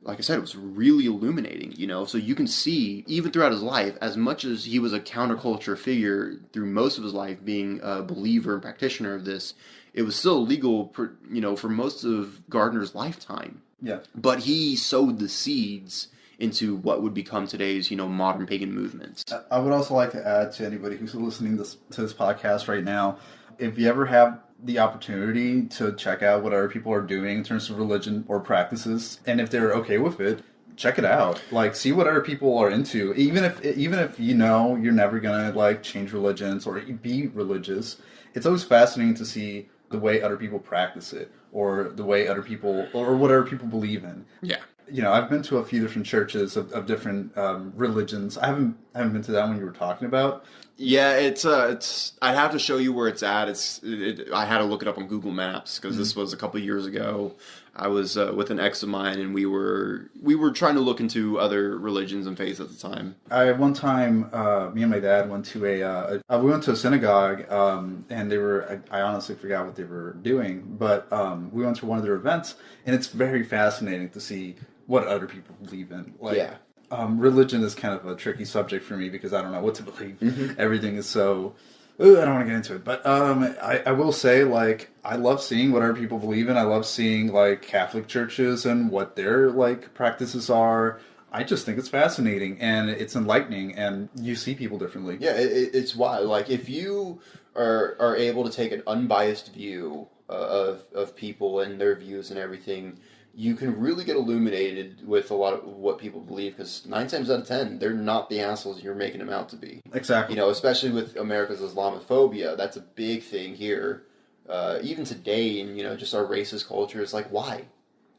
A: like I said, it was really illuminating, So you can see, even throughout his life, as much as he was a counterculture figure through most of his life, being a believer and practitioner of this, it was still legal, for most of Gardner's lifetime.
B: Yeah.
A: But he sowed the seeds into what would become today's, modern pagan movements.
B: I would also like to add to anybody who's listening to this podcast right now, if you ever have the opportunity to check out what other people are doing in terms of religion or practices, and if they're okay with it, check it out. See what other people are into. Even if you're never gonna change religions or be religious, it's always fascinating to see the way other people practice it, or the way other people, or what other people believe in.
A: Yeah.
B: I've been to a few different churches of different religions. I haven't been to that one you were talking about.
A: Yeah, it's I'd have to show you where it's at. I had to look it up on Google Maps because this was a couple of years ago. I was with an ex of mine, and we were trying to look into other religions and faiths at the time.
B: One time, me and my dad went to we went to a synagogue, and they were, I honestly forgot what they were doing, but we went to one of their events, and it's very fascinating to see what other people believe in.
A: Yeah.
B: Religion is kind of a tricky subject for me because I don't know what to believe. Mm-hmm. Everything is so... I don't want to get into it. But I will say, I love seeing what other people believe in. I love seeing, Catholic churches and what their, practices are. I just think it's fascinating, and it's enlightening, and you see people differently.
A: Yeah, it's wild. If you are able to take an unbiased view of people and their views and everything, you can really get illuminated with a lot of what people believe, because 9 times out of 10, they're not the assholes you're making them out to be.
B: Exactly.
A: Especially with America's Islamophobia, that's a big thing here. Even today, in just our racist culture, it's why?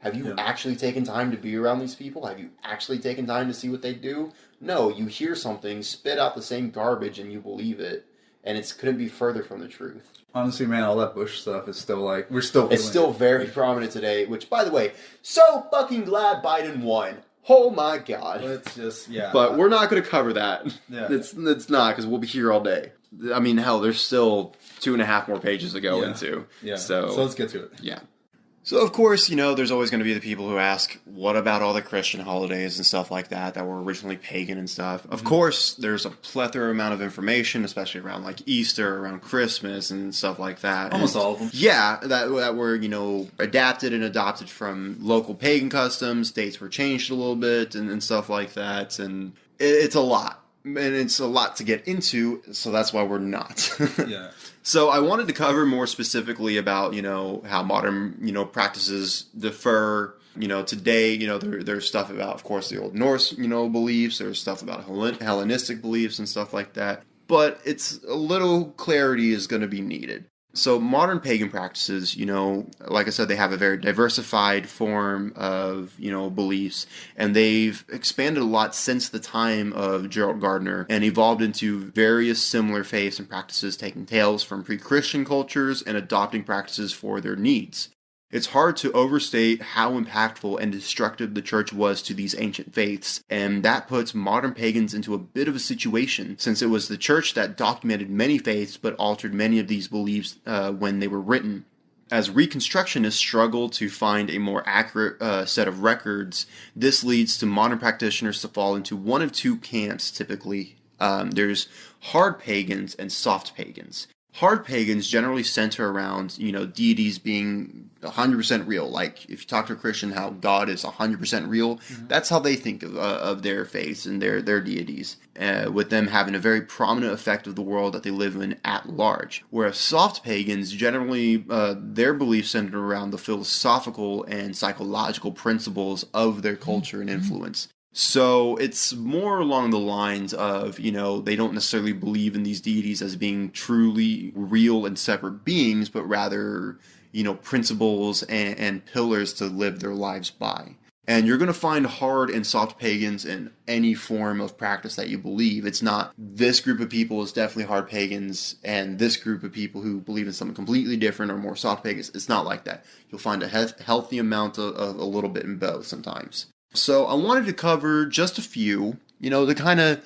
A: Have you actually taken time to be around these people? Have you actually taken time to see what they do? No, you hear something, spit out the same garbage, and you believe it, and it couldn't be further from the truth.
B: Honestly, man, all that Bush stuff is still we're still...
A: It's still very prominent today, which, by the way, so fucking glad Biden won. Oh my God.
B: It's just, yeah.
A: But we're not going to cover that.
B: Yeah.
A: It's not, because we'll be here all day. I mean, hell, there's still 2.5 more pages to go into.
B: Yeah.
A: So
B: let's get to it.
A: Yeah. So, of course, there's always going to be the people who ask, what about all the Christian holidays and stuff like that were originally pagan and stuff? Mm-hmm. Of course, there's a plethora amount of information, especially around, Easter, around Christmas and stuff like that.
B: Almost all of them.
A: Yeah, that were, adapted and adopted from local pagan customs. Dates were changed a little bit and stuff like that. And it's a lot. And it's a lot to get into, so that's why we're not.
B: Yeah.
A: So I wanted to cover more specifically about, how modern, practices differ. Today, there's stuff about, of course, the Old Norse, beliefs. There's stuff about Hellenistic beliefs and stuff like that. But it's a little clarity is going to be needed. So modern pagan practices, like I said, they have a very diversified form of, beliefs, and they've expanded a lot since the time of Gerald Gardner and evolved into various similar faiths and practices, taking tales from pre-Christian cultures and adopting practices for their needs. It's hard to overstate how impactful and destructive the church was to these ancient faiths, and that puts modern pagans into a bit of a situation, since it was the church that documented many faiths but altered many of these beliefs when they were written. As Reconstructionists struggle to find a more accurate set of records, this leads to modern practitioners to fall into one of two camps typically. There's hard pagans and soft pagans. Hard pagans generally center around, deities being 100% real. Like, if you talk to a Christian how God is 100% real, that's how they think of their faiths and their deities, with them having a very prominent effect of the world that they live in at large. Whereas soft pagans, generally, their beliefs center around the philosophical and psychological principles of their culture and influence. So it's more along the lines of, they don't necessarily believe in these deities as being truly real and separate beings, but rather, principles and pillars to live their lives by. And you're going to find hard and soft pagans in any form of practice that you believe. It's not this group of people is definitely hard pagans and this group of people who believe in something completely different are more soft pagans. It's not like that. You'll find a healthy amount of a little bit in both sometimes. So I wanted to cover just a few, to kind of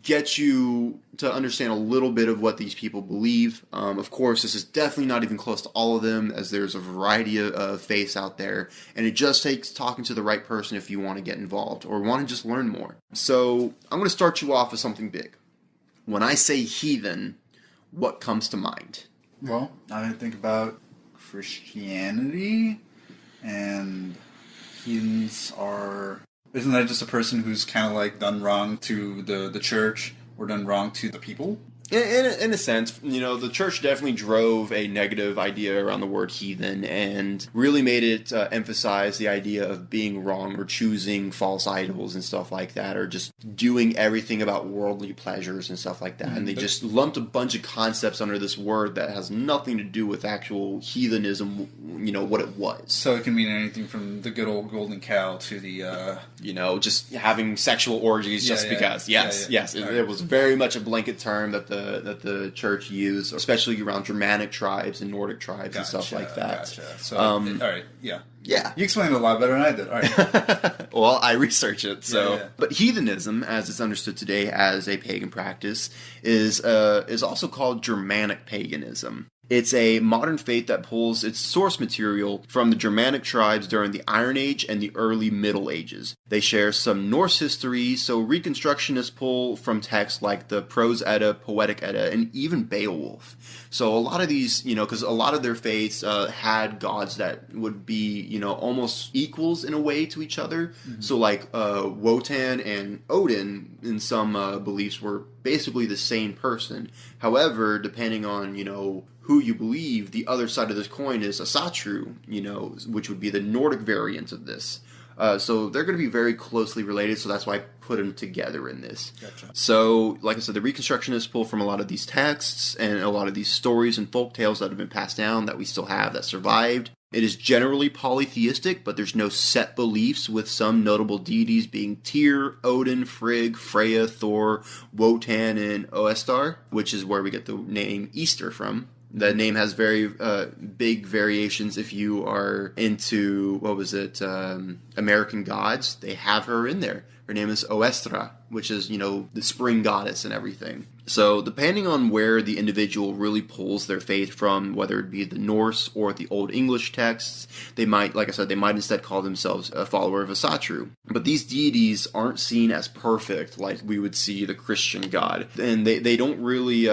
A: get you to understand a little bit of what these people believe. Of course, this is definitely not even close to all of them, as there's a variety of faiths out there, and it just takes talking to the right person if you want to get involved or want to just learn more. So I'm going to start you off with something big. When I say heathen, what comes to mind?
B: Well, I think about Christianity, and heathens are... Isn't that just a person who's kind of like done wrong to the church or done wrong to the people?
A: In a sense, the church definitely drove a negative idea around the word heathen and really made it emphasize the idea of being wrong or choosing false idols and stuff like that, or just doing everything about worldly pleasures and stuff like that. And they just lumped a bunch of concepts under this word that has nothing to do with actual heathenism, what it was.
B: So it can mean anything from the good old golden cow to the...
A: just having sexual orgies because. Yes. It was very much a blanket term that the church used, especially around Germanic tribes and Nordic tribes and stuff like that.
B: Gotcha. So, all right, yeah.
A: Yeah.
B: You explained it a lot better than I did. All right.
A: Well, I research it, so.
B: Yeah.
A: But heathenism, as it's understood today as a pagan practice, is also called Germanic paganism. It's a modern faith that pulls its source material from the Germanic tribes during the Iron Age and the early Middle Ages. They share some Norse history, so Reconstructionists pull from texts like the Prose Edda, Poetic Edda, and even Beowulf. So a lot of these, because a lot of their faiths had gods that would be, almost equals in a way to each other. Mm-hmm. So like Wotan and Odin in some beliefs were basically the same person. However, depending on, who you believe, the other side of this coin is Asatru, which would be the Nordic variant of this. So they're going to be very closely related, so that's why I put them together in this.
B: Gotcha.
A: So, like I said, the Reconstructionists pull from a lot of these texts and a lot of these stories and folk tales that have been passed down that we still have that survived. It is generally polytheistic, but there's no set beliefs, with some notable deities being Tyr, Odin, Frigg, Freya, Thor, Wotan, and Oestar, which is where we get the name Easter from. The name has very big variations if you are into, American gods. They have her in there. Her name is Oestra, which is, the spring goddess and everything. So depending on where the individual really pulls their faith from, whether it be the Norse or the Old English texts, they might, like I said, they might instead call themselves a follower of Asatru. But these deities aren't seen as perfect like we would see the Christian god. And they don't really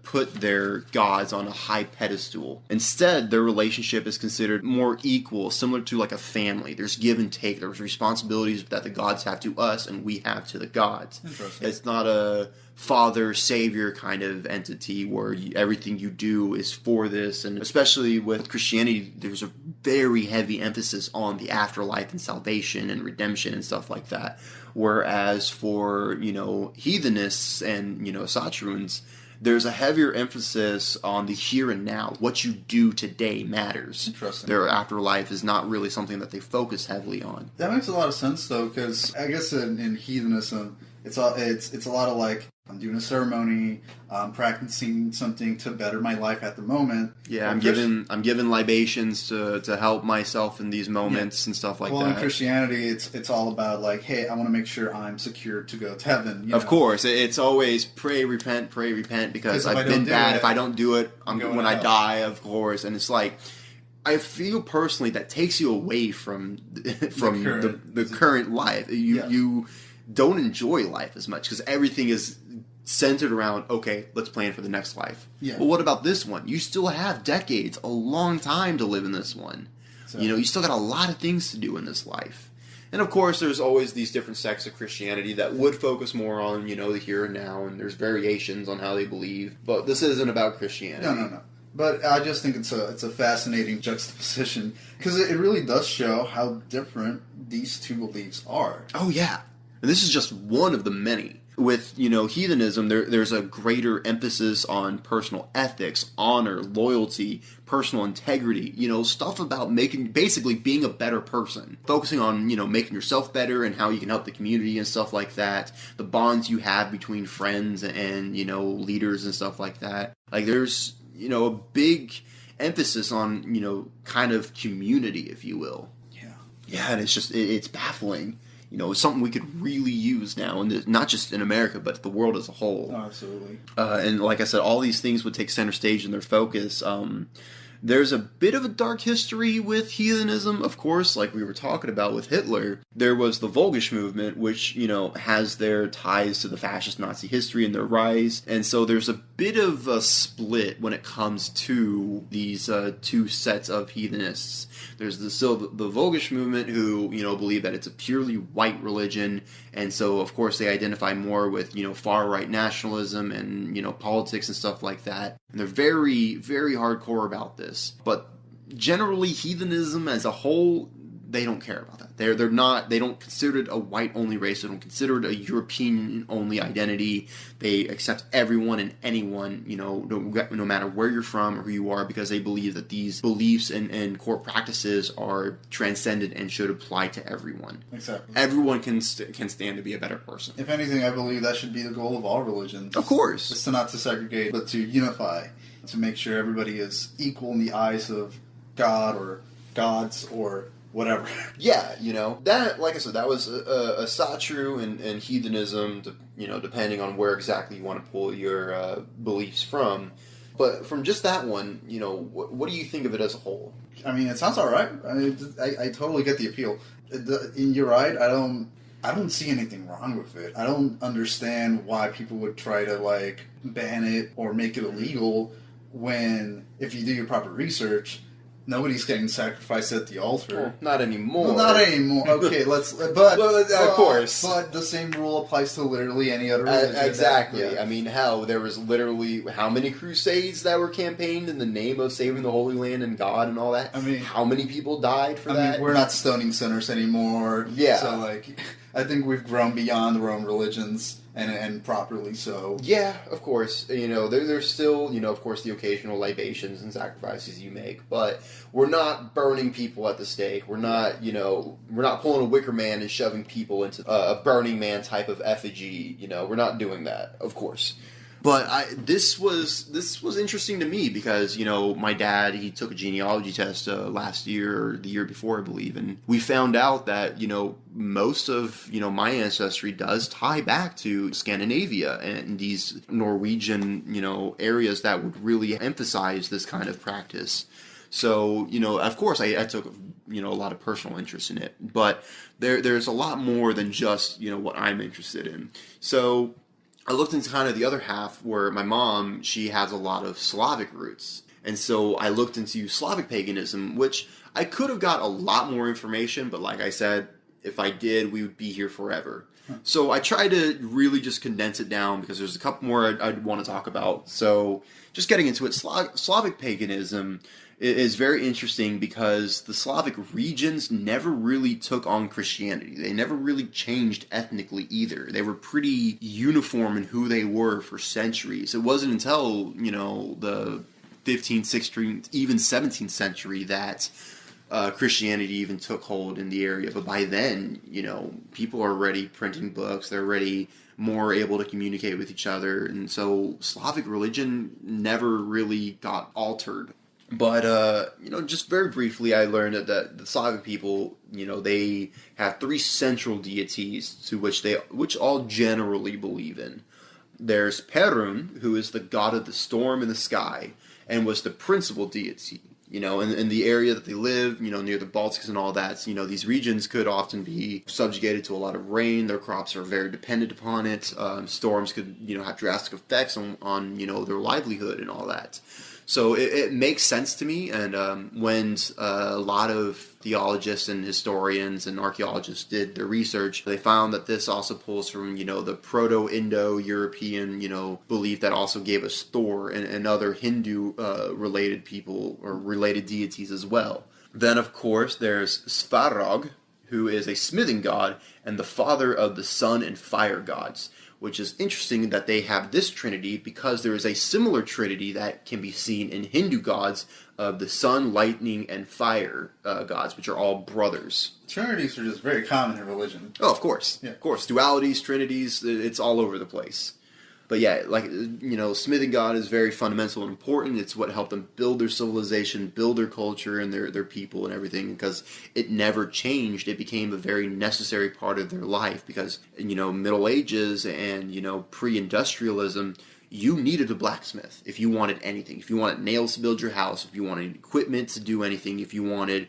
A: put their gods on a high pedestal. Instead, their relationship is considered more equal, similar to like a family. There's give and take. There's responsibilities that the gods have to us and we have to the gods.
B: Interesting.
A: It's not a father savior kind of entity where everything you do is for this. And especially with Christianity, there's a very heavy emphasis on the afterlife and salvation and redemption and stuff like that. Whereas for heathenists and Asatruans, there's a heavier emphasis on the here and now. What you do today matters.
B: Interesting.
A: Their afterlife is not really something that they focus heavily on.
B: That makes a lot of sense, though, because I guess in heathenism, it's a lot of like, I'm doing a ceremony, I'm practicing something to better my life at the moment.
A: Yeah, I'm giving libations to help myself in these moments and stuff like that.
B: Well, in Christianity, it's all about like, hey, I want to make sure I'm secure to go to heaven.
A: Of course, it's always pray, repent, because I've been bad. If I don't do it, I'm when I die, of course. And it's like, I feel personally that takes you away from the current life. You don't enjoy life as much because everything is centered around, okay, let's plan for the next life.
B: Yeah.
A: Well, what about this one? You still have decades, a long time to live in this one. So, you still got a lot of things to do in this life. And of course, there's always these different sects of Christianity that would focus more on, the here and now, and there's variations on how they believe. But this isn't about Christianity.
B: No. But I just think it's a fascinating juxtaposition because it really does show how different these two beliefs are.
A: Oh, yeah. And this is just one of the many. With, heathenism, there's a greater emphasis on personal ethics, honor, loyalty, personal integrity, stuff about basically being a better person. Focusing on, making yourself better and how you can help the community and stuff like that. The bonds you have between friends and, leaders and stuff like that. Like, there's, a big emphasis on, kind of community, if you will. Yeah, and it's just, it's baffling. It's something we could really use now, and not just in America, but the world as a whole.
B: Oh, absolutely.
A: And like I said, all these things would take center stage in their focus. There's a bit of a dark history with heathenism, of course, like we were talking about with Hitler. There was the Volkisch movement, which, has their ties to the fascist Nazi history and their rise. And so there's a bit of a split when it comes to these two sets of heathenists. There's the Volkisch movement who, believe that it's a purely white religion. And so, of course, they identify more with, far-right nationalism and, politics and stuff like that. And they're very, very hardcore about this. But generally, heathenism as a whole, they don't care about that. They don't consider it a white-only race. They don't consider it a European-only identity. They accept everyone and anyone, no matter where you're from or who you are, because they believe that these beliefs and core practices are transcendent and should apply to everyone.
B: Exactly.
A: Everyone can stand to be a better person.
B: If anything, I believe that should be the goal of all religions.
A: Of course.
B: It's not to segregate, but to unify, to make sure everybody is equal in the eyes of God or gods or whatever.
A: Yeah, that, like I said, that was a satire in heathenism, depending on where exactly you want to pull your beliefs from. But from just that one, what do you think of it as a whole?
B: I mean, it sounds all right. I totally get the appeal. You're right. I don't see anything wrong with it. I don't understand why people would try to ban it or make it illegal when, if you do your proper research, nobody's getting sacrificed at the altar.
A: Well, not anymore.
B: Well, not anymore. Okay, of course. But the same rule applies to literally any other religion.
A: Exactly. Yeah. I mean, there was literally how many crusades that were campaigned in the name of saving the Holy Land and God and all that? I mean, how many people died for that? I mean,
B: we're not stoning sinners anymore.
A: Yeah.
B: So, I think we've grown beyond our own religions. And properly so.
A: Yeah, of course. There's still, of course, the occasional libations and sacrifices you make, but we're not burning people at the stake. We're not, we're not pulling a wicker man and shoving people into a Burning Man type of effigy. We're not doing that, of course. But this was interesting to me because, my dad, he took a genealogy test last year or the year before, I believe, and we found out that, most of, my ancestry does tie back to Scandinavia and these Norwegian, areas that would really emphasize this kind of practice. So, of course, I took, a lot of personal interest in it, but there's a lot more than just, what I'm interested in. So I looked into kind of the other half where my mom, she has a lot of Slavic roots. And so I looked into Slavic paganism, which I could have got a lot more information, but like I said, if I did, we would be here forever. So I tried to really just condense it down because there's a couple more I'd want to talk about. So just getting into it, Slavic paganism is very interesting because the Slavic regions never really took on Christianity. They never really changed ethnically either. They were pretty uniform in who they were for centuries. It wasn't until, the 15th, 16th, even 17th century that Christianity even took hold in the area. But by then, people are already printing books. They're already more able to communicate with each other. And so Slavic religion never really got altered. But, just very briefly, I learned that the Slavic people, they have three central deities to which all generally believe in. There's Perun, who is the god of the storm in the sky, and was the principal deity. In the area that they live, near the Baltics and all that, these regions could often be subjugated to a lot of rain. Their crops are very dependent upon it. Storms could, have drastic effects on their livelihood and all that. So it makes sense to me, and when a lot of theologists and historians and archaeologists did their research, they found that this also pulls from, the Proto-Indo-European, belief that also gave us Thor and other Hindu related people or related deities as well. Then, of course, there's Svarog, who is a smithing god and the father of the sun and fire gods, which is interesting that they have this trinity because there is a similar trinity that can be seen in Hindu gods of the sun, lightning, and fire gods, which are all brothers.
B: Trinities are just very common in religion.
A: Oh, of course. Yeah. Of course. Dualities, trinities, it's all over the place. But yeah, smithing god is very fundamental and important. It's what helped them build their civilization, build their culture and their people and everything, because it never changed. It became a very necessary part of their life because, Middle Ages and, pre-industrialism, you needed a blacksmith if you wanted anything. If you wanted nails to build your house, if you wanted equipment to do anything, if you wanted,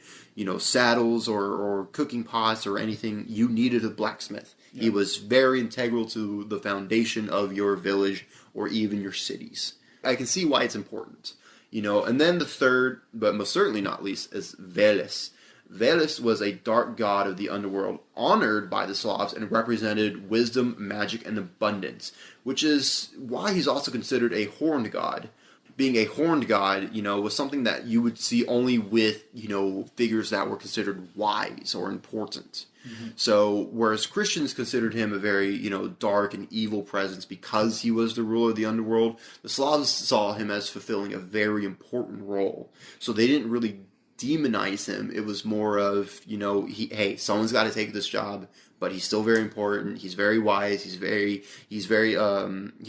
A: saddles or cooking pots or anything, you needed a blacksmith. Yeah. He was very integral to the foundation of your village or even your cities. I can see why it's important. And then the third, but most certainly not least, is Veles. Veles was a dark god of the underworld, honored by the Slavs and represented wisdom, magic, and abundance, which is why he's also considered a horned god. Being a horned god, was something that you would see only with, figures that were considered wise or important. Mm-hmm. So, whereas Christians considered him a very, dark and evil presence because he was the ruler of the underworld, the Slavs saw him as fulfilling a very important role. So they didn't really demonize him. It was more of, hey, someone's got to take this job, but he's still very important. He's very wise. He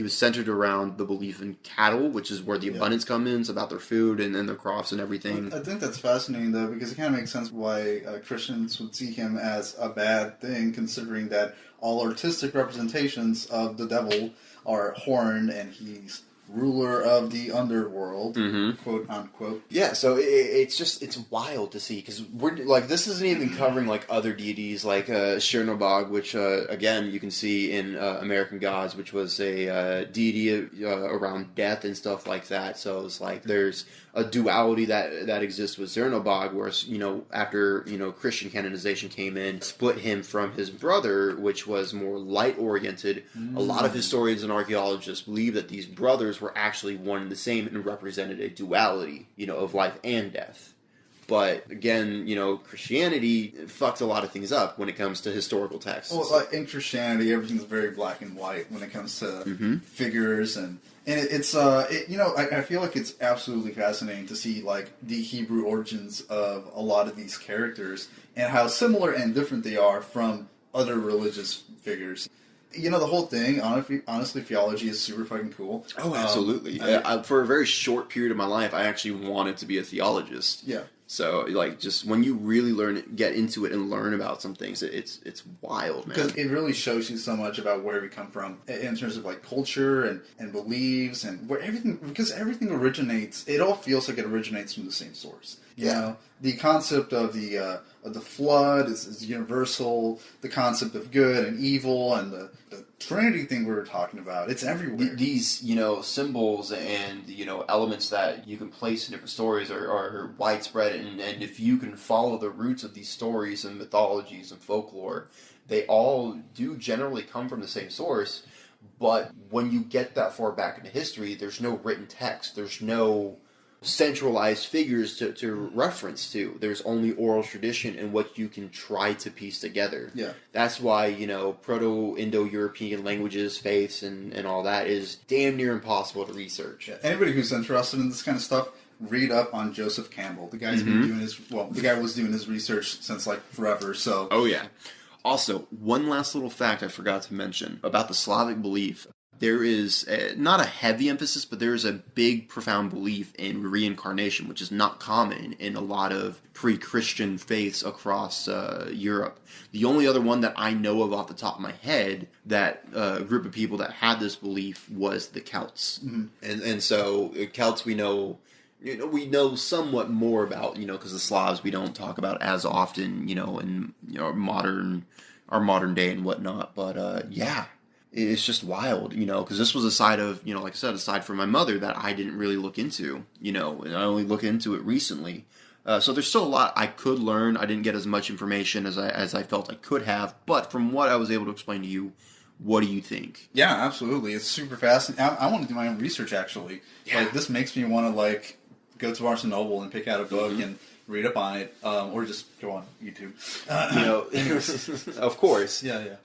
A: was centered around the belief in cattle, which is where the abundance comes in. It's about their food and their crops and everything.
B: I think that's fascinating, though, because it kind of makes sense why Christians would see him as a bad thing, considering that all artistic representations of the devil are horned and he's ruler of the underworld, quote unquote.
A: Yeah, so it's wild to see because we're like this isn't even covering like other deities like Chernobog, which again you can see in American Gods, which was a deity around death and stuff like that. So it's like there's a duality that exists with Chernobog, whereas after Christian canonization came in, split him from his brother, which was more light oriented. A lot of historians and archaeologists believe that these brothers were actually one and the same and represented a duality, of life and death. But again, Christianity fucks a lot of things up when it comes to historical texts.
B: Well, in Christianity, everything's very black and white when it comes to figures and I feel like it's absolutely fascinating to see like the Hebrew origins of a lot of these characters and how similar and different they are from other religious figures. The whole thing, honestly, theology is super fucking cool.
A: Oh, absolutely. For a very short period of my life, I actually wanted to be a theologist.
B: Yeah.
A: So, just when you really get into it and learn about some things, it's wild, man.
B: Because it really shows you so much about where we come from in terms of, like, culture and beliefs and where because everything originates, it all feels like it originates from the same source. You know, the concept of the flood is universal. The concept of good and evil and the Trinity thing we were talking about, it's everywhere.
A: These, symbols and, elements that you can place in different stories are widespread. And if you can follow the roots of these stories and mythologies and folklore, they all do generally come from the same source. But when you get that far back into history, there's no written text. There's no centralized figures to reference to. There's only oral tradition and what you can try to piece together.
B: Yeah.
A: That's why, Proto-Indo-European languages, faiths, and all that is damn near impossible to research.
B: Yeah. Anybody who's interested in this kind of stuff, read up on Joseph Campbell. The guy's been doing the guy was doing his research since like forever, so.
A: Oh yeah. Also, one last little fact I forgot to mention about the Slavic belief. There is not a heavy emphasis, but there is a big, profound belief in reincarnation, which is not common in a lot of pre-Christian faiths across Europe. The only other one that I know of off the top of my head, that group of people that had this belief, was the Celts. And so Celts we know somewhat more about, because the Slavs we don't talk about as often, in our modern day and whatnot. But yeah. It's just wild, because this was a side of, like I said, aside from my mother that I didn't really look into, and I only looked into it recently. So there's still a lot I could learn. I didn't get as much information as I felt I could have, but from what I was able to explain to you, what do you think?
B: Yeah, absolutely. It's super fascinating. I want to do my own research, actually. Yeah. Like, this makes me want to, go to Barnes & Noble and pick out a book and read up on it, or just go on YouTube.
A: Of course.
B: Yeah.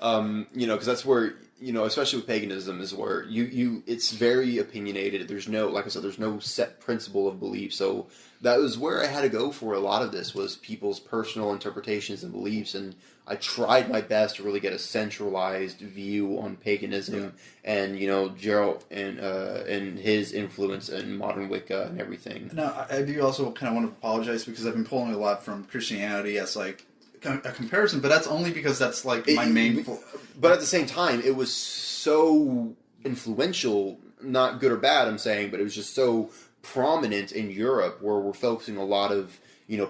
A: Because that's where, especially with paganism, is where it's very opinionated. There's no, like I said, there's no set principle of belief. So that was where I had to go for a lot of this, was people's personal interpretations and beliefs. And I tried my best to really get a centralized view on paganism and, Gerald and his influence in modern Wicca and everything.
B: Now, I do also kind of want to apologize because I've been pulling a lot from Christianity as, a comparison, but that's only because that's, my main...
A: But at the same time, it was so influential, not good or bad, I'm saying, but it was just so prominent in Europe, where we're focusing a lot of,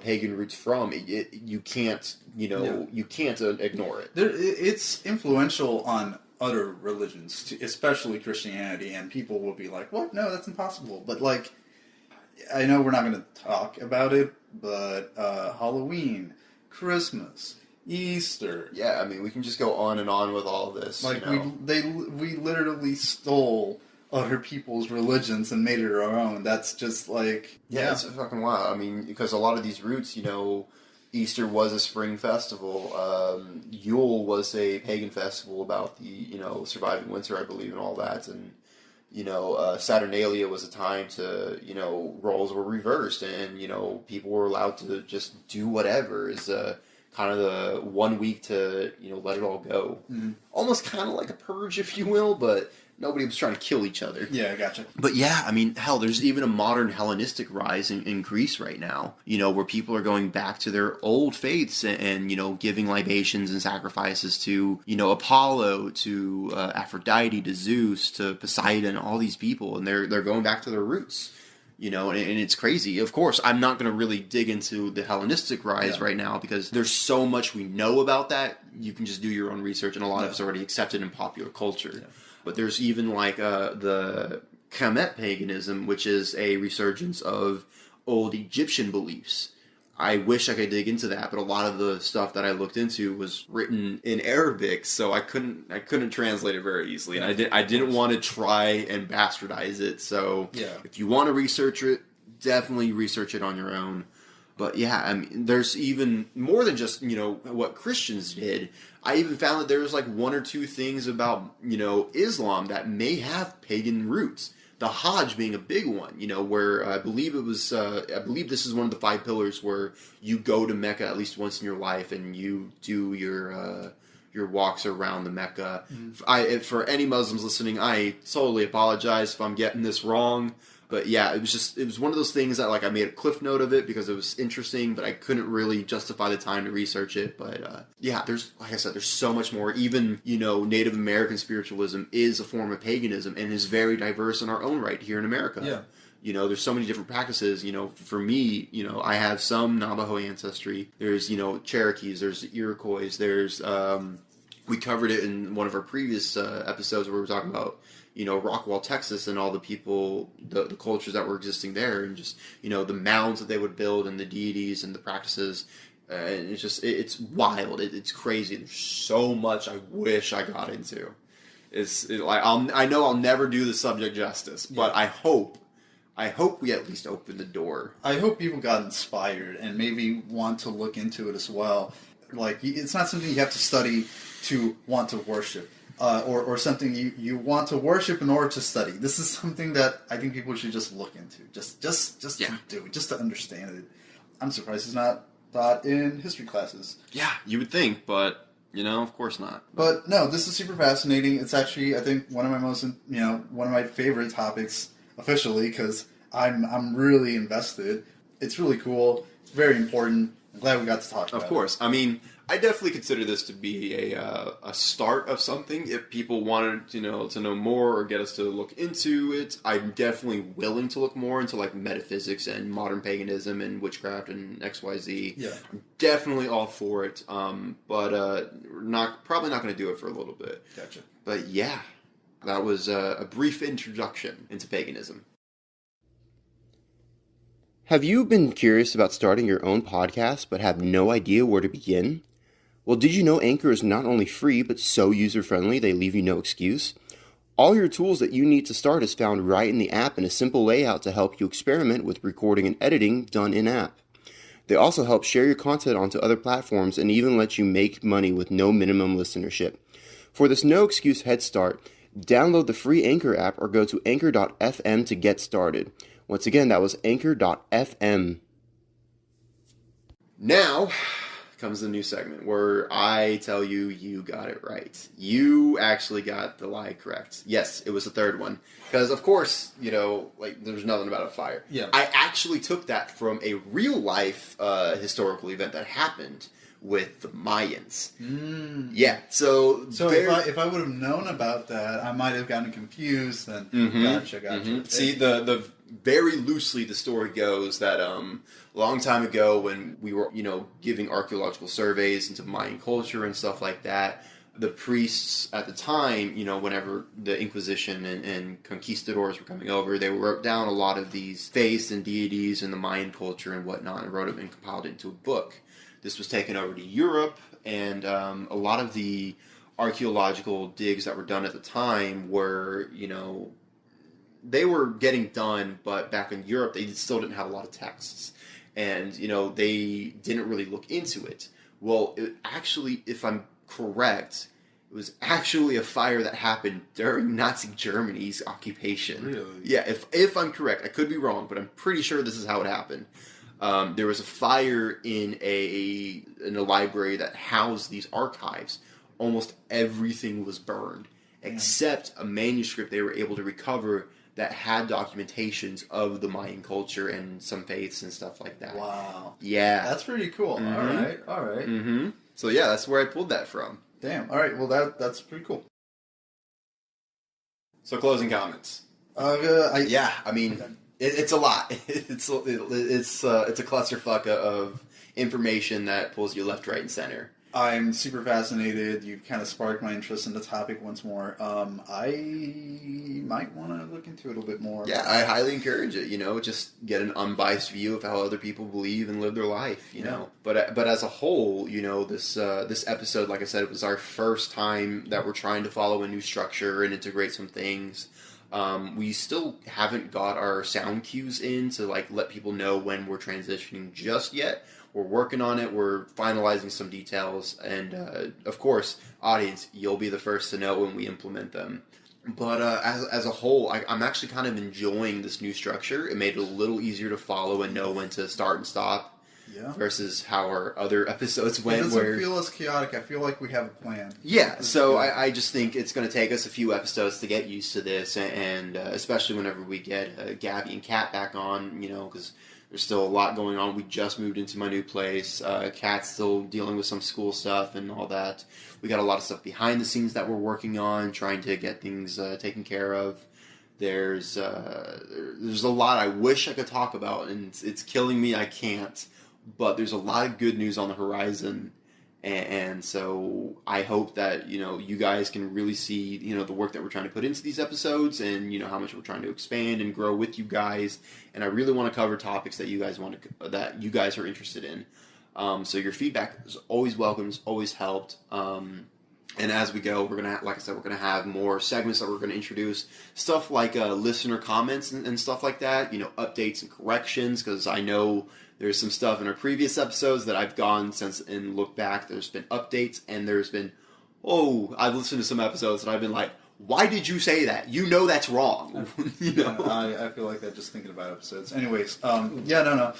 A: pagan roots from. You can't, you can't ignore it.
B: It's influential on other religions, especially Christianity, and people will be like, what? No, that's impossible. But, I know we're not going to talk about it, but Halloween, Christmas, Easter.
A: Yeah, I mean, we can just go on and on with all this.
B: We literally stole other people's religions and made it our own. That's just
A: Yeah, it's fucking wild. I mean, because a lot of these roots, Easter was a spring festival. Yule was a pagan festival about the, surviving winter, I believe, and all that. And, Saturnalia was a time to, roles were reversed and, people were allowed to just do whatever. Is kind of the 1 week to, let it all go. Mm-hmm. Almost kind of like a purge, if you will, but nobody was trying to kill each other.
B: Yeah, I gotcha.
A: But yeah, I mean, hell, there's even a modern Hellenistic rise in Greece right now, where people are going back to their old faiths and giving libations and sacrifices to, Apollo, to Aphrodite, to Zeus, to Poseidon, all these people, and they're going back to their roots. And it's crazy. Of course, I'm not going to really dig into the Hellenistic rise right now because there's so much we know about that. You can just do your own research, and a lot of it's already accepted in popular culture. Yeah. But there's even the Kemet paganism, which is a resurgence of old Egyptian beliefs. I wish I could dig into that, but a lot of the stuff that I looked into was written in Arabic, so I couldn't translate it very easily, and I didn't want to try and bastardize it. So if you want to research it, definitely research it on your own. But yeah, I mean, there's even more than just what Christians did. I even found that there's one or two things about Islam that may have pagan roots. The Hajj being a big one, where I believe this is one of the 5 pillars where you go to Mecca at least once in your life and you do your walks around the Mecca. Mm-hmm. For any Muslims listening, I totally apologize if I'm getting this wrong. But yeah, it was one of those things that I made a cliff note of it because it was interesting, but I couldn't really justify the time to research it. But yeah, there's, like I said, there's so much more. Even, Native American spiritualism is a form of paganism and is very diverse in our own right here in America. Yeah. There's so many different practices. For me, I have some Navajo ancestry. There's, Cherokees, there's Iroquois, there's, we covered it in one of our previous episodes where we were talking about, Rockwall, Texas, and all the people, the cultures that were existing there, and just, the mounds that they would build, and the deities, and the practices, and it's wild, it's crazy, there's so much I wish I got into. I know I'll never do the subject justice, but I hope I hope we at least opened the door.
B: I hope people got inspired and maybe want to look into it as well. Like, it's not something you have to study to want to worship, or something you want to worship in order to study. This is something that I think people should just look into, just to do it, just to understand it. I'm surprised it's not taught in history classes.
A: Yeah, you would think, but of course not.
B: But no, this is super fascinating. It's actually, I think, one of my favorite topics officially, because I'm really invested. It's really cool. It's very important. I'm glad we got to talk about it.
A: Of course. I mean, I definitely consider this to be a start of something. If people wanted, to know more or get us to look into it, I'm definitely willing to look more into like metaphysics and modern paganism and witchcraft and XYZ.
B: Yeah.
A: I'm definitely all for it. But we're probably not going to do it for a little bit.
B: Gotcha.
A: But yeah, that was a brief introduction into paganism. Have you been curious about starting your own podcast but have no idea where to begin? Well, did you know Anchor is not only free but so user-friendly they leave you no excuse? All your tools that you need to start is found right in the app in a simple layout to help you experiment with recording and editing done in-app. They also help share your content onto other platforms and even let you make money with no minimum listenership. For this no-excuse head start, download the free Anchor app or go to anchor.fm to get started. Once again, that was anchor.fm. Now comes the new segment where I tell you you got it right. You actually got the lie correct. Yes, it was the third one. Because, of course, there's nothing about a fire.
B: Yeah.
A: I actually took that from a real-life historical event that happened with the Mayans. Yeah, so
B: if I would have known about that, I might have gotten confused. Then Gotcha.
A: Mm-hmm. See, the very loosely the story goes that a long time ago when we were giving archaeological surveys into Mayan culture and stuff like that, the priests at the time, whenever the Inquisition and conquistadors were coming over, they wrote down a lot of these faiths and deities in the Mayan culture and whatnot, and wrote them and compiled it into a book. This was taken over to Europe, and a lot of the archaeological digs that were done at the time were, they were getting done, but back in Europe, they still didn't have a lot of texts. And, they didn't really look into it. Well, actually, if I'm correct, it was actually a fire that happened during Nazi Germany's occupation.
B: Really?
A: Yeah, if I'm correct. I could be wrong, but I'm pretty sure this is how it happened. There was a fire in a library that housed these archives. Almost everything was burned, except a manuscript they were able to recover that had documentations of the Mayan culture and some faiths and stuff like that.
B: Wow.
A: Yeah.
B: That's pretty cool.
A: Mm-hmm.
B: All right.
A: Mm-hmm. So yeah, that's where I pulled that from.
B: Damn. All right. Well, that's pretty cool.
A: So closing comments. I mean, it's a lot. It's a clusterfuck of information that pulls you left, right, and center.
B: I'm super fascinated. You kind of sparked my interest in the topic once more. I might want to look into it a little bit more.
A: Yeah, I highly encourage it. Just get an unbiased view of how other people believe and live their life. You know, but as a whole, this episode, like I said, it was our first time that we're trying to follow a new structure and integrate some things. We still haven't got our sound cues in to let people know when we're transitioning just yet. We're working on it. We're finalizing some details. And, of course, audience, you'll be the first to know when we implement them. But as a whole, I'm actually kind of enjoying this new structure. It made it a little easier to follow and know when to start and stop. Yeah. Versus how our other episodes went.
B: It doesn't feel as chaotic. I feel like we have a plan.
A: Yeah, so I just think it's going to take us a few episodes to get used to this. And especially whenever we get Gabby and Kat back on, because there's still a lot going on. We just moved into my new place. Kat's still dealing with some school stuff and all that. We got a lot of stuff behind the scenes that we're working on, trying to get things taken care of. There's a lot I wish I could talk about, and it's killing me. I can't. But there's a lot of good news on the horizon. And so I hope that, you guys can really see, the work that we're trying to put into these episodes and, how much we're trying to expand and grow with you guys. And I really want to cover topics that you guys are interested in. So your feedback is always welcome, it's always helped. And as we go, we're gonna, like I said, we're gonna have more segments that we're gonna introduce. Stuff like listener comments and stuff like that. Updates and corrections, because I know there's some stuff in our previous episodes that I've gone since and looked back. There's been updates, and there's been, I've listened to some episodes and I've been like, why did you say that? That's wrong.
B: Yeah, I feel like that just thinking about episodes. Anyways, no.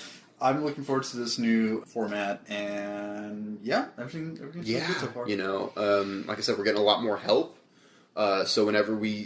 B: I'm looking forward to this new format, and everything's good so far.
A: Like I said, we're getting a lot more help. So whenever we,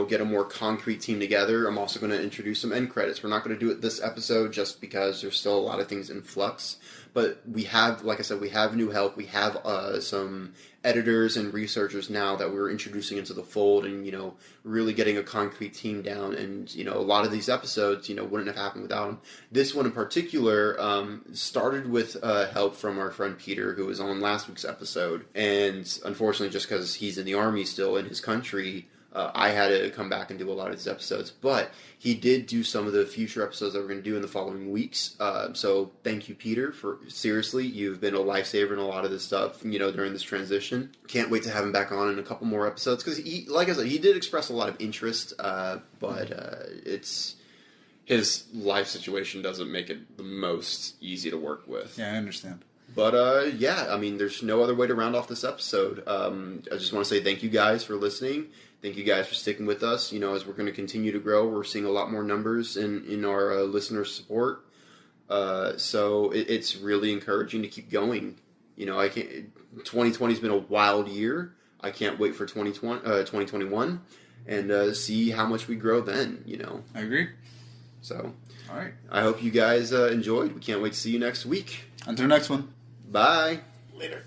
A: get a more concrete team together, I'm also going to introduce some end credits. We're not going to do it this episode just because there's still a lot of things in flux. But we have, like I said, we have new help. We have some editors and researchers now that we're introducing into the fold, and really getting a concrete team down. And a lot of these episodes wouldn't have happened without them. This one in particular started with help from our friend Peter, who was on last week's episode, and unfortunately, just because he's in the army still in his country, I had to come back and do a lot of these episodes. But he did do some of the future episodes that we're going to do in the following weeks. So thank you, Peter, for seriously, you've been a lifesaver in a lot of this stuff, during this transition. Can't wait to have him back on in a couple more episodes, because he, like I said, he did express a lot of interest, but it's his life situation doesn't make it the most easy to work with.
B: Yeah, I understand.
A: But, there's no other way to round off this episode. I just want to say thank you guys for listening. Thank you guys for sticking with us. As we're going to continue to grow, we're seeing a lot more numbers in our listener support. So it's really encouraging to keep going. 2020's been a wild year. I can't wait for 2021 and see how much we grow then,
B: I agree.
A: So,
B: all right.
A: I hope you guys enjoyed. We can't wait to see you next week.
B: Until next one.
A: Bye.
B: Later.